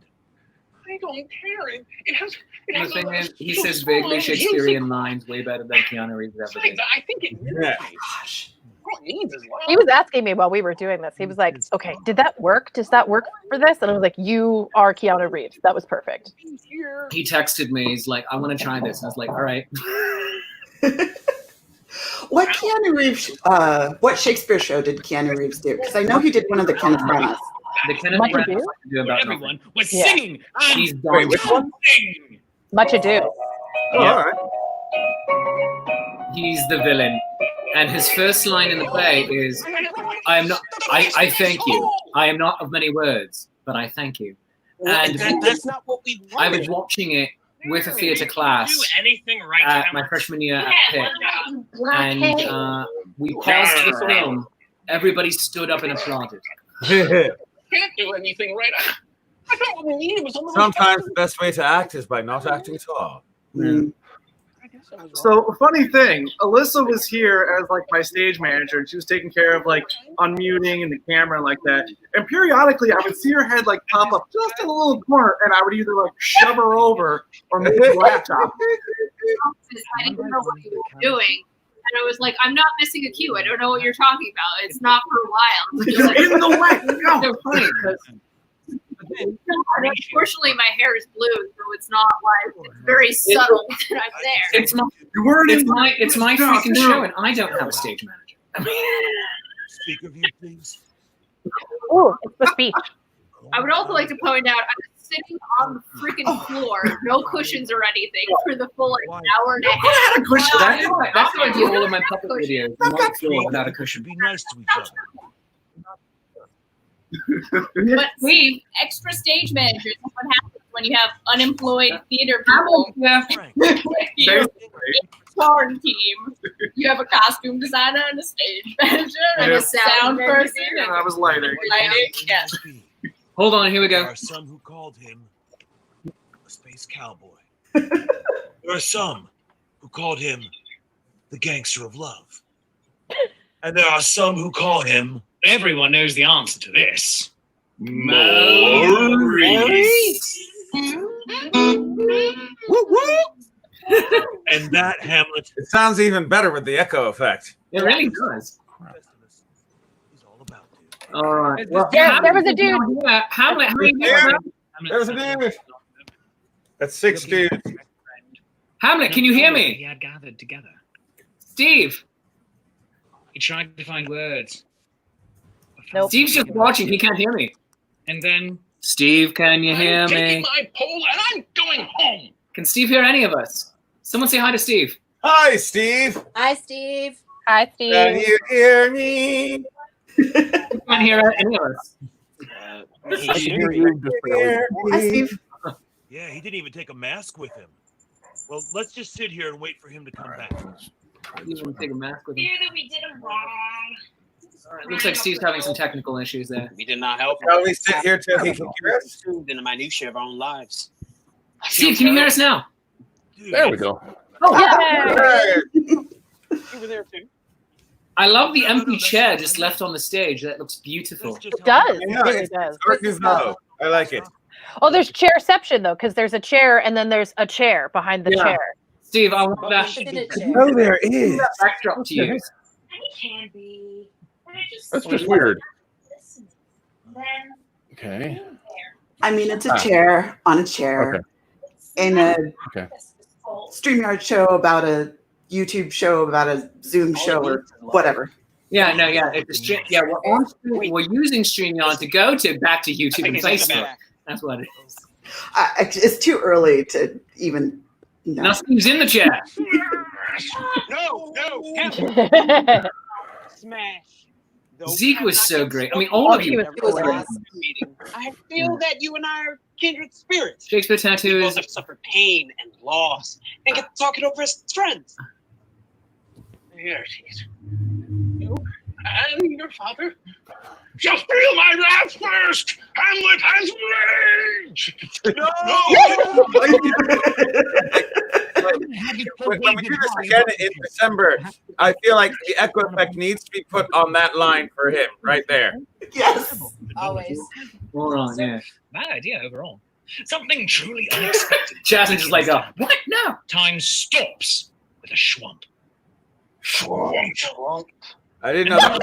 I don't care. It has. It The has thing a is, he so says small vaguely and Shakespearean juicy lines way better than Keanu Reeves ever thing. did. I think it Yeah. Gosh. all it needs is love. He was asking me while we were doing this. He was like, "Okay, did that work? Does that work for this?" And I was like, "You are Keanu Reeves. That was perfect." Here. He texted me. He's like, "I want to try this." And I was like, "All right." What Keanu Reeves? What Shakespeare show did Keanu Reeves do? Because I know he did one of the Kenneth Branaghs. The Kenneth Much Branagh Ado? has to do about nothing. Everyone was Yeah. singing. He's And gone. which one? sing. Much ado. Oh, all right. He's the villain, and his first line in the play is, "I am not. I thank you. I am not of many words, but I thank you." And That's not what we I wanted. was watching it with a theatre class Do anything right, at Hamlet. my freshman year Yeah, at Pitt, one job. and we paused the film. Everybody stood up and applauded. Can't do anything right. I thought what we needed was a little. Sometimes the best way to act is by not acting at all. Mm. I guess I was wrong. So funny thing, Alyssa was here as like my stage manager, and she was taking care of like unmuting and the camera and like that. And periodically, I would see her head like pop up just in a little corner, and I would either like shove her over or move the laptop. I didn't know what you were doing. And I was like, I'm not missing a cue. I don't know what you're talking about. It's not for a while. It's just like, You're in the way. Go. So funny because unfortunately, my hair is blue, so it's not like it's very subtle that I'm there. it's my You weren't in it's my No, freaking no. show, and I don't have a stage manager. I mean, Speak of you, please. Oh, it's the speech. I would also like to point out I was sitting on the freaking floor, no cushions or anything, for the full like hour and a half. that's how I do all of my puppet videos. I'm on the floor without a cushion. Be nice to each other. But Steve, extra stage managers, that's what happens when you have unemployed theater people. Yeah. Frank, You're a starring team. You have a costume designer and a stage manager and Yeah. a sound person. And I was lighting. Lighting, yes. Hold on, here we There go. are some who called him a space cowboy. There are some who called him the gangster of love. And there are some who call him Everyone knows the answer to this. and that Hamlet It sounds even better with the echo effect. It really does. is all about. Dude. All right. Well, There was a dude. Hamlet, how are you doing? Yeah. There's a dude. That's 6 dudes. Hamlet, can you hear He me? had gathered together. Steve. He tried to find words. Nope. Steve's just watching. He can't hear me. And then Steve, can you hear I'm taking me? my pole and I'm going home. Can Steve hear any of us? Someone say hi to Steve. Hi, Steve. Hi, Steve. Hi, Can Steve. you hear me? Can't hear any of us. Hi, Steve. Yeah, he didn't even take a mask with him. Well, let's just sit here and wait for him to come back. You want to take a mask with him? Fear that we did him wrong. All right. Looks like Steve's having some technical issues there. We did not help. Shall we sit here till he can hear us? In the minutiae of our own lives. Steve, can you hear us now? Dude, There we go. Oh, Hey. You were there too. I love the empty chair just left on the stage. That looks beautiful. that's just It how- does. Yeah, It really it's does. dark as hell. I like it. Oh, there's chairception though, because there's a chair and then there's a chair behind the chair. Steve, I want that. Oh, there is. That backdrop to you. It can be. That's just weird. Okay. I mean, it's a chair on a chair in a StreamYard show about a YouTube show about a Zoom show or whatever. Yeah, no, yeah. It's we're using StreamYard to go back to YouTube and Facebook. That's what it is. It's too early to even. Now Steve's in the chair. No. Smash. Zeke was so great. I mean, all of you. I feel that you and I are kindred spirits. Shakespeare tattoo Both have suffered pain and loss and get talking over as friends. Here it is. You and your father shall feel my wrath first. Hamlet has rage. When we do this again in December, I feel like the echo effect needs to be put on that line for him right there. Yes. Always. All right, yeah. Bad idea overall. Something truly unexpected. Jasmine just like, what? No. Time stops with a schwump. Schwump. I didn't know that.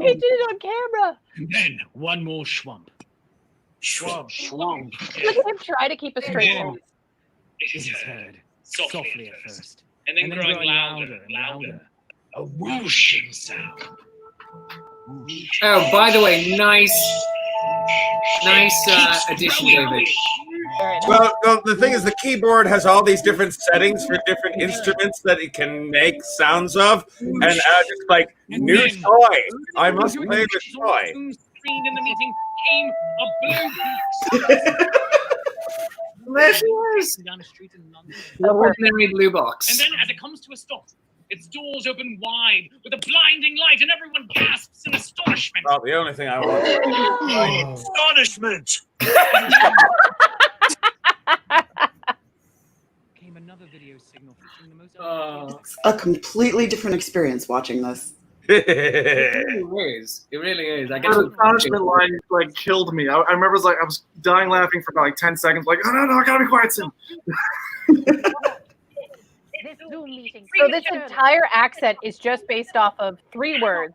He did it on camera. And then one more schwump. Schwump. Look at him try to keep a straight face. It is heard softly at first, and then growing louder and louder. A whooshing sound. Oh, by the way, nice addition, David. Well, the thing is, the keyboard has all these different settings for different instruments that it can make sounds of, and just like new toy. I must play with toy. Screen in the meeting came a blue box. Down a street in London. The ordinary blue box. And then, as it comes to a stop, its doors open wide with a blinding light, and everyone gasps in astonishment. Oh, the only thing I want. Astonishment. Came another video signal featuring the most. It's a completely different experience watching this. It really is. I guess The astonishment line like killed me. I remember I was dying laughing for about like 10 seconds. Like, oh no, I gotta be quiet soon. So this entire accent is just based off of 3 words,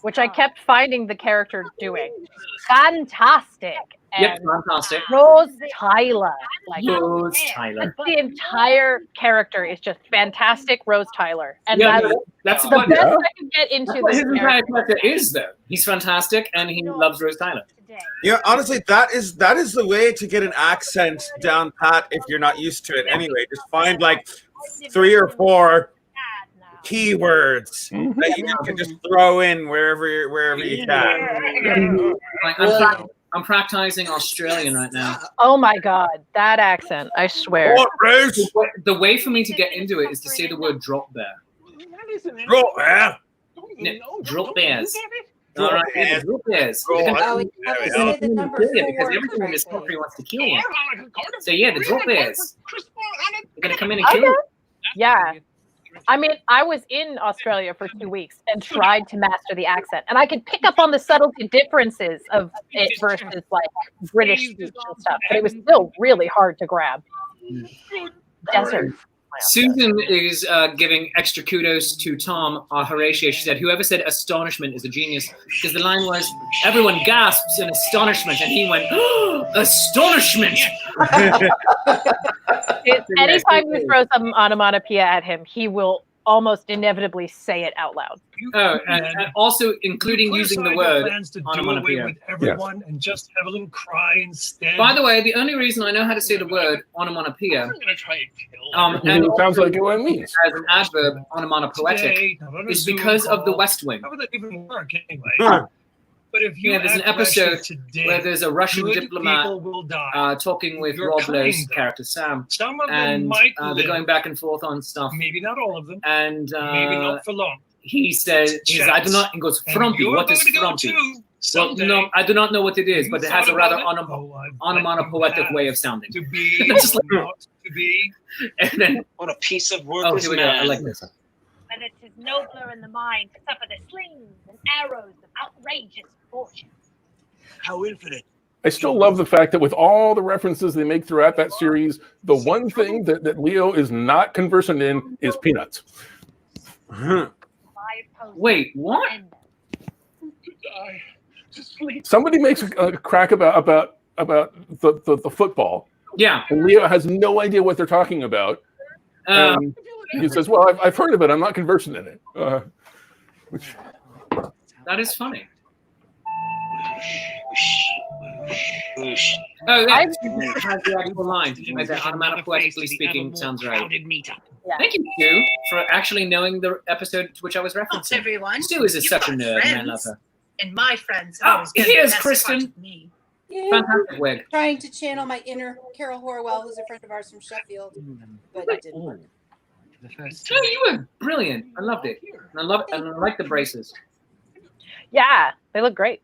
which I kept finding the character doing. Fantastic. Yep, And fantastic. Rose Tyler. Rose Tyler. The entire character is just fantastic, Rose Tyler. And Yeah, that's that's the what- best I can get into What this his entire character. character is, though. He's fantastic, and he loves Rose Tyler. Yeah, honestly, that is the way to get an accent down pat if you're not used to it. Anyway, just find like 3 or 4 keywords that you can just throw in wherever you can. Like, I'm practicing Australian right now. Oh my god, that accent, I swear. The way for me to get into it is to say the word drop bear. Drop bear? No, drop bears. All right, yeah, drop bears. Oh, Because Because everything in this country wants to kill you. So yeah, the drop bears. They're gonna come in and kill Okay. you. Yeah. I mean, I was in Australia for 2 weeks and tried to master the accent, and I could pick up on the subtlety differences of it versus like British speech and stuff, but it was still really hard to grab. Desert. Susan is giving extra kudos to Tom Horatio. She said, "Whoever said astonishment is a genius," because the line was, "Everyone gasps in astonishment," and he went, oh, "Astonishment!" Anytime you throw some onomatopoeia at him, he will almost inevitably say it out loud. Oh, and also including using the word plans to do away onomatopoeia. with everyone and just have a little cry instead. By the way, the only reason I know how to say the word onomatopoeia, I'm gonna try and kill. and It sounds like you and me. as an adverb, onomatopoetic, is because of the West Wing. How would that even work anyway? But if you Yeah, there's an act rashly episode today, where there's a Russian good diplomat people will die. talking with You're Rob kind, Lowe's though. character Sam, Some of them and might they're live. going back and forth on stuff. Maybe not all of them. And Maybe not for long. he says, "I do not." He goes, And "Frumpy. you're What is going to go frumpy?" too, Well, someday. no, I do not know what it is, but it has a thought rather about it? I've onomatopoetic way of sounding. To be, Just like- not to be. And then, What a piece of work oh, this here we go. man. I like this. But it is nobler in the mind to suffer the slings and arrows of outrageous fortune. How infinite? I still love the fact that with all the references they make throughout that series, the one thing that Leo is not conversant in is peanuts. Wait, what? Somebody makes a crack about the football. Yeah. And Leo has no idea what they're talking about. And he says, well, I've heard of it. I'm not conversant in it. That is funny. Oh, yeah. Has the actual line. Automatically speaking sounds right. Thank you, Stu, for actually knowing the episode to which I was referencing. Everyone. Stu is such a You've got nerd, and I love friends, her. And my friends Oh, always get here's the best Kristen. part of me. Fantastic wig. Trying to channel my inner Carol Horwell, who's a friend of ours from Sheffield, but it didn't work. Oh, you were brilliant. I loved it. And I like the braces. Yeah, they look great.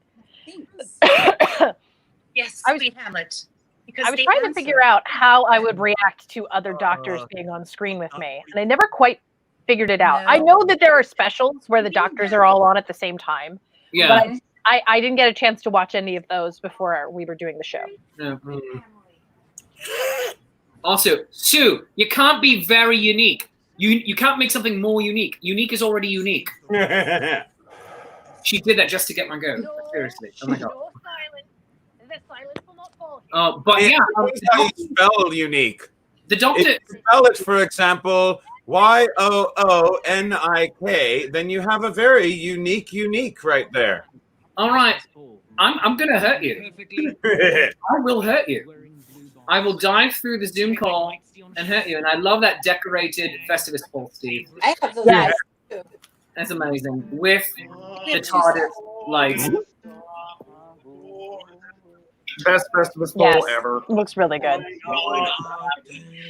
Yes, sweet Hamlet. Because I was the trying to answer- figure out how I would react to other doctors being on screen with me, and I never quite figured it out. No. I know that there are specials where the doctors are all on at the same time. Yeah. But I didn't get a chance to watch any of those before we were doing the show. Yeah. Also, Sue, you can't be very unique. You can't make something more unique. Unique is already unique. She did that just to get my goat. Seriously. Oh my god. But yeah, It's how you spell unique. The doctor. If you spell it, for example, YOONIK, then you have a very unique right there. All right, I'm gonna hurt you. I will hurt you. I will dive through the Zoom call and hurt you. And I love that decorated Festivus pole, Steve. I have those. Yes. Too. That's amazing. With the TARDIS lights. Best Festivus bowl Yes, ever. looks really good.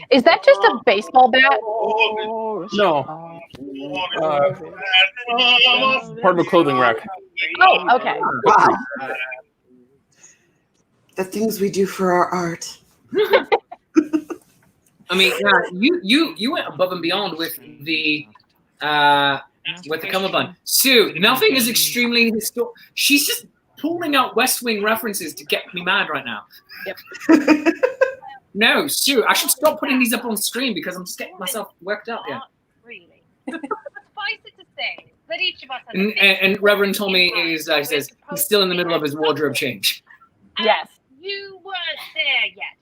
Is that just a baseball bat? No. Part of a clothing rack. Oh, okay. Wow. The things we do for our art. I mean, you went above and beyond with the cummerbund. Sue, nothing is extremely historic. She's just pulling out West Wing references to get me mad right now. Yep. No, Sue, I should stop putting these up on screen because I'm just getting myself worked up here. Really. Suffice it to say that each of us has And Reverend Tommy is says he's still in the middle of his wardrobe change. Yes. You weren't there yet.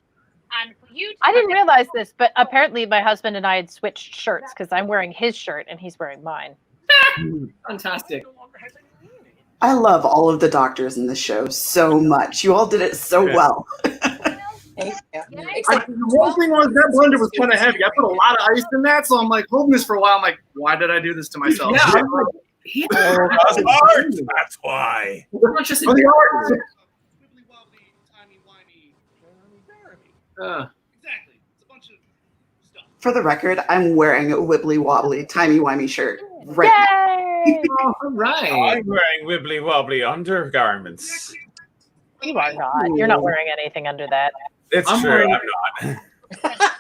And for you to I didn't realize this, but apparently my husband and I had switched shirts because I'm wearing his shirt and he's wearing mine. Fantastic. I love all of the doctors in the show so much. You all did it so well. Thank you. The one thing was that blender was kind of heavy. I put a lot of ice in that, so I'm like holding this for a while. I'm like, why did I do this to myself? Yeah, Yeah. That's art. That's why. Not just For the art. Exactly. It's a bunch of stuff. For the record, I'm wearing a wibbly wobbly, timey-wimey shirt right now. Yay! All right. I'm wearing wibbly wobbly undergarments. You are not. You're not wearing anything under that. It's I'm true. wearing-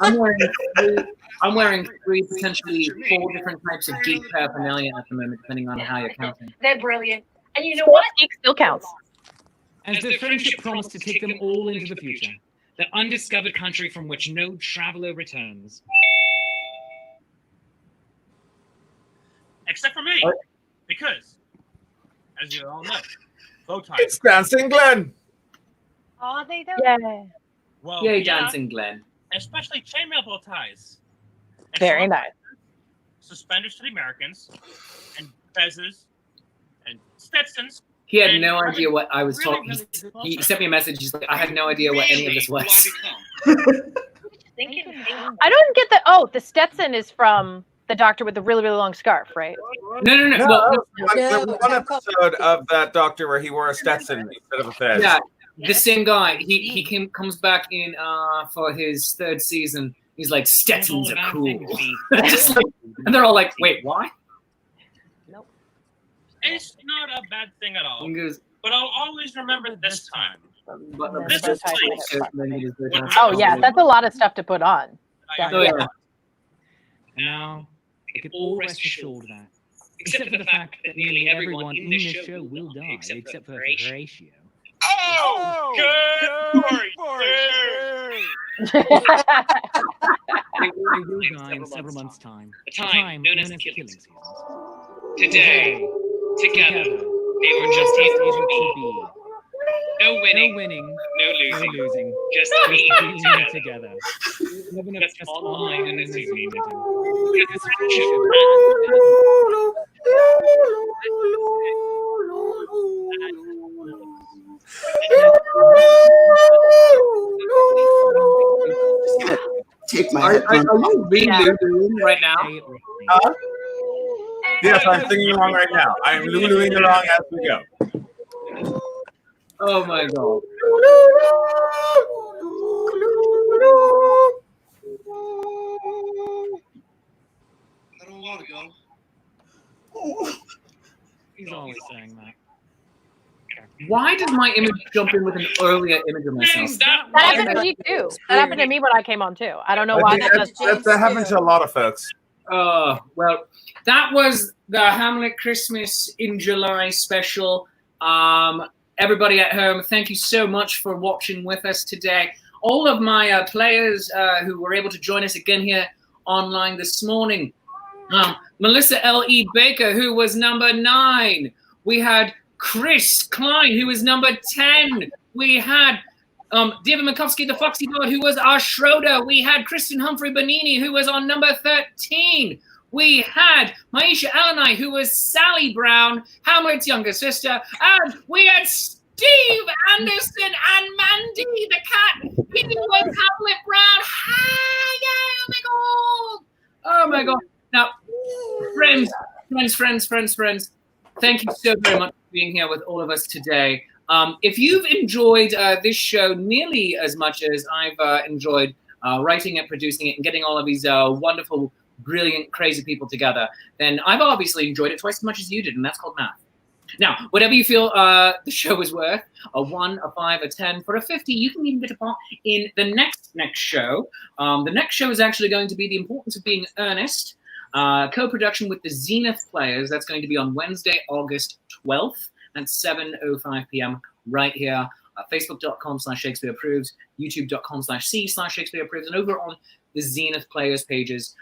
I'm not. I'm wearing three, potentially 4 different types of geek paraphernalia at the moment, depending on how you're counting. They're brilliant. And you know what? Geek still counts. As their friendship promised to take them all into the future, the undiscovered country from which no traveler returns. Except for me. Because, as you all know, bow ties. It's Dancing Glen. Are they though? Yeah. Well, Yay, yeah, Dancing Glen. especially chainmail bow ties. And Very so- nice. Suspenders to the Americans, and fezzes, and Stetsons. He had no idea what I was talking. He sent me a message. He's like, I had no idea what any of this was. I don't get the. Oh, the Stetson is from the doctor with the really, really long scarf, right? No. No, Well, there was one episode of that Doctor where he wore a Stetson instead of a fez. yeah, the same guy. He comes back in for his 3rd season. He's like, Stetsons are cool. Just like, and they're all like, wait, why? It's not a bad thing at all. And he goes, But I'll always remember this time. but This is Oh yeah, that's a lot of stuff to put on. Oh, yeah. Now, they could all rest assured of that. Except for the fact that nearly everyone in this show will die, except for Horatio. Oh, good for you. They will die in several months' time. A time known as killing seasons. Today, together, they were just able to be. No winning, no losing. Just being together. Just online and in a Zoom meeting. This friendship Take my Are headphones you off. re-luluing right now? Yes, I'm singing along right now. I'm luluing along as we go. Oh my god. I don't want to go. He's always saying that. Why did my image jump in with an earlier image of myself? That happened to me too. That happened to me when I came on too. I don't know why that does. That happened to a lot of folks. Well, that was the Hamlet Christmas in July special. Everybody at home, thank you so much for watching with us today. All of my players who were able to join us again here online this morning. Melissa L.E. Baker, who was number 9. We had Chris Klein, who was number 10. We had David Minkowski, the Foxy Bard, who was our Schroeder. We had Kristen Humphrey Bonini, who was on number 13. We had Maisha Elenai, who was Sally Brown, Hamlet's younger sister. And we had Steve Anderson and Mandy, the cat. He was Hamlet Brown. Hi, oh my god. Oh my god. Now, friends, thank you so very much for being here with all of us today. If you've enjoyed this show nearly as much as I've enjoyed writing it, producing it, and getting all of these wonderful, brilliant, crazy people together, then I've obviously enjoyed it twice as much as you did, and that's called math. Now, whatever you feel the show is worth, a 1, a 5, a 10, for a 50, you can even get a part in the next show. The next show is actually going to be The Importance of Being Earnest, co-production with the Zenith Players. That's going to be on Wednesday, August 12th at 7:05 p.m. right here at facebook.com/Shakespeare Approves, youtube.com/C/Shakespeare Approves, and over on the Zenith Players pages,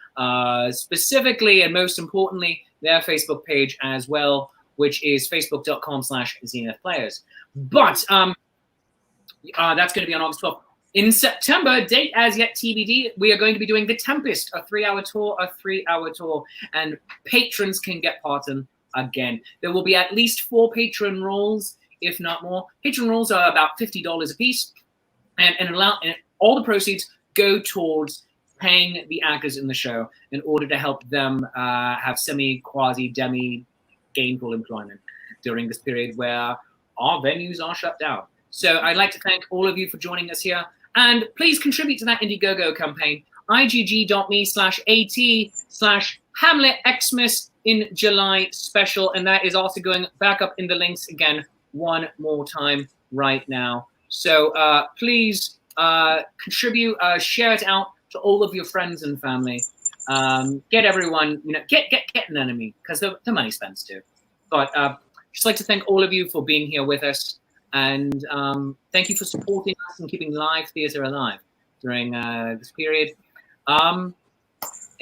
specifically and most importantly, their Facebook page as well, which is facebook.com/Zenith Players. But that's going to be on August 12th. In September, date as yet TBD, we are going to be doing The Tempest, a 3-hour tour, and patrons can get part in again. There will be at least 4 patron roles, if not more. Patron roles are about $50 a piece, and all the proceeds go towards paying the actors in the show in order to help them have quasi-demi gainful employment during this period where our venues are shut down. So I'd like to thank all of you for joining us here. And please contribute to that Indiegogo campaign, igg.me/at/Hamlet Xmas in July special. And that is also going back up in the links again one more time right now. So please contribute, share it out to all of your friends and family. Get everyone, get an enemy, because the money spends too. But just like to thank all of you for being here with us. And thank you for supporting us and keeping live theatre alive during this period.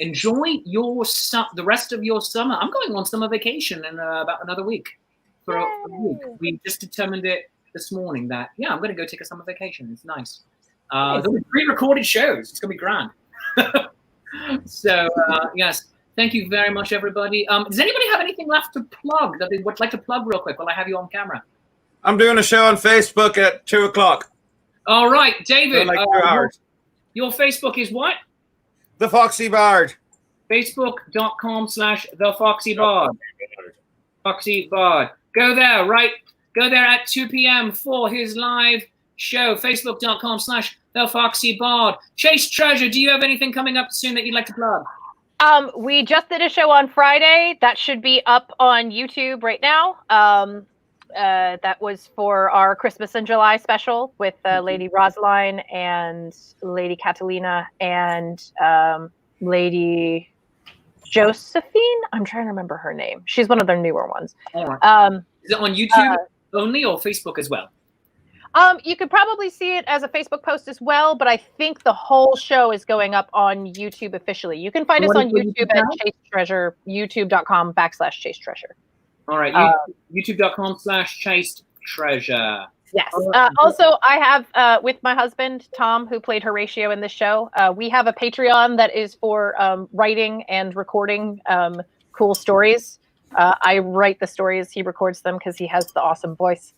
Enjoy the rest of your summer. I'm going on summer vacation in about another week. For a week. We just determined it this morning that, I'm going to go take a summer vacation. It's nice. There'll be pre-recorded shows. It's going to be grand. So, yes. Thank you very much, everybody. Does anybody have anything left to plug that they would like to plug real quick while I have you on camera? I'm doing a show on Facebook at 2 o'clock. All right, David. Like 2 hours. Your Facebook is what? The Foxy Bard. Facebook.com/TheFoxyBard. Foxy Bard. Go there, right? Go there at 2 p.m. for his live show. Facebook.com/TheFoxyBard. Chase Treasure, do you have anything coming up soon that you'd like to plug? We just did a show on Friday that should be up on YouTube right now. That was for our Christmas in July special with Lady Rosaline and Lady Catalina and Lady Josephine. I'm trying to remember her name. She's one of their newer ones. All right. Is it on YouTube only or Facebook as well? You could probably see it as a Facebook post as well, but I think the whole show is going up on YouTube officially. You can find us on YouTube at Chase Treasure, youtube.com/Chase Treasure. All right, youtube.com/Chase Treasure. Yes. Also, I have, with my husband, Tom, who played Horatio in this show, we have a Patreon that is for writing and recording cool stories. I write the stories, he records them because he has the awesome voice.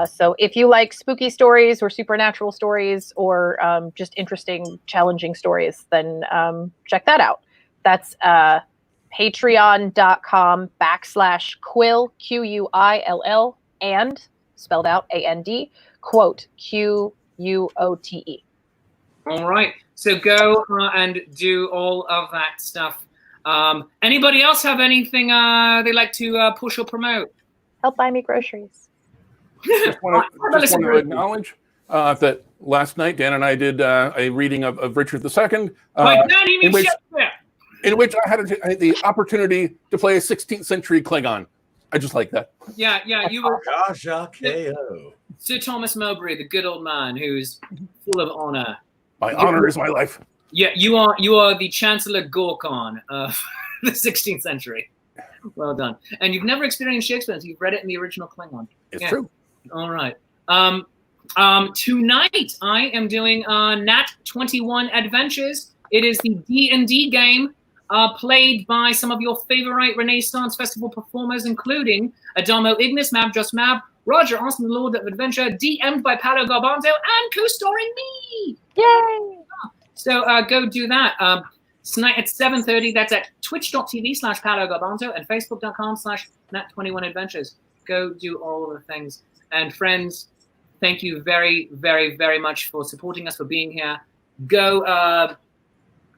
So if you like spooky stories or supernatural stories or just interesting, challenging stories, then check that out. That's patreon.com/Quill, Quill, and spelled out AND, quote, QUOTE. All right. So go and do all of that stuff. Anybody else have anything they like to push or promote? Help buy me groceries. Just want to acknowledge that last night Dan and I did a reading of Richard II, in which I had the opportunity to play a 16th century Klingon. I just like that. Yeah, you were K.O. Sir Thomas Mowbray, the good old man who's full of honor. My honor is my life. Yeah, you are the Chancellor Gorkon of the 16th century. Well done. And you've never experienced Shakespeare, so you've read it in the original Klingon. It's true. All right. Tonight I am doing Nat 21 Adventures. It is the D&D game played by some of your favorite Renaissance Festival performers, including Adamo Ignis, Mab Just Mab, Roger Austin, Lord of Adventure, DM'd by Paolo Garbanzo, and co-starring me. Yay! So go do that. Tonight at 7:30. That's at twitch.tv/Paolo Garbanzo and facebook.com/Nat21Adventures. Go do all of the things. And friends, thank you very, very, very much for supporting us, for being here. Go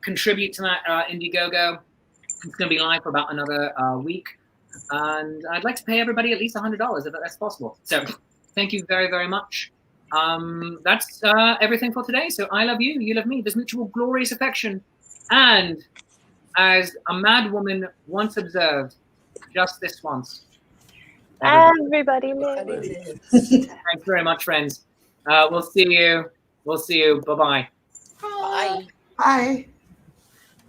contribute to that Indiegogo. It's going to be live for about another week. And I'd like to pay everybody at least $100 if that's possible. So thank you very, very much. That's everything for today. So I love you, you love me. There's mutual glorious affection. And as a mad woman once observed, just this once. Everybody lives. Thanks very much, friends. We'll see you. Bye-bye. Bye. Bye.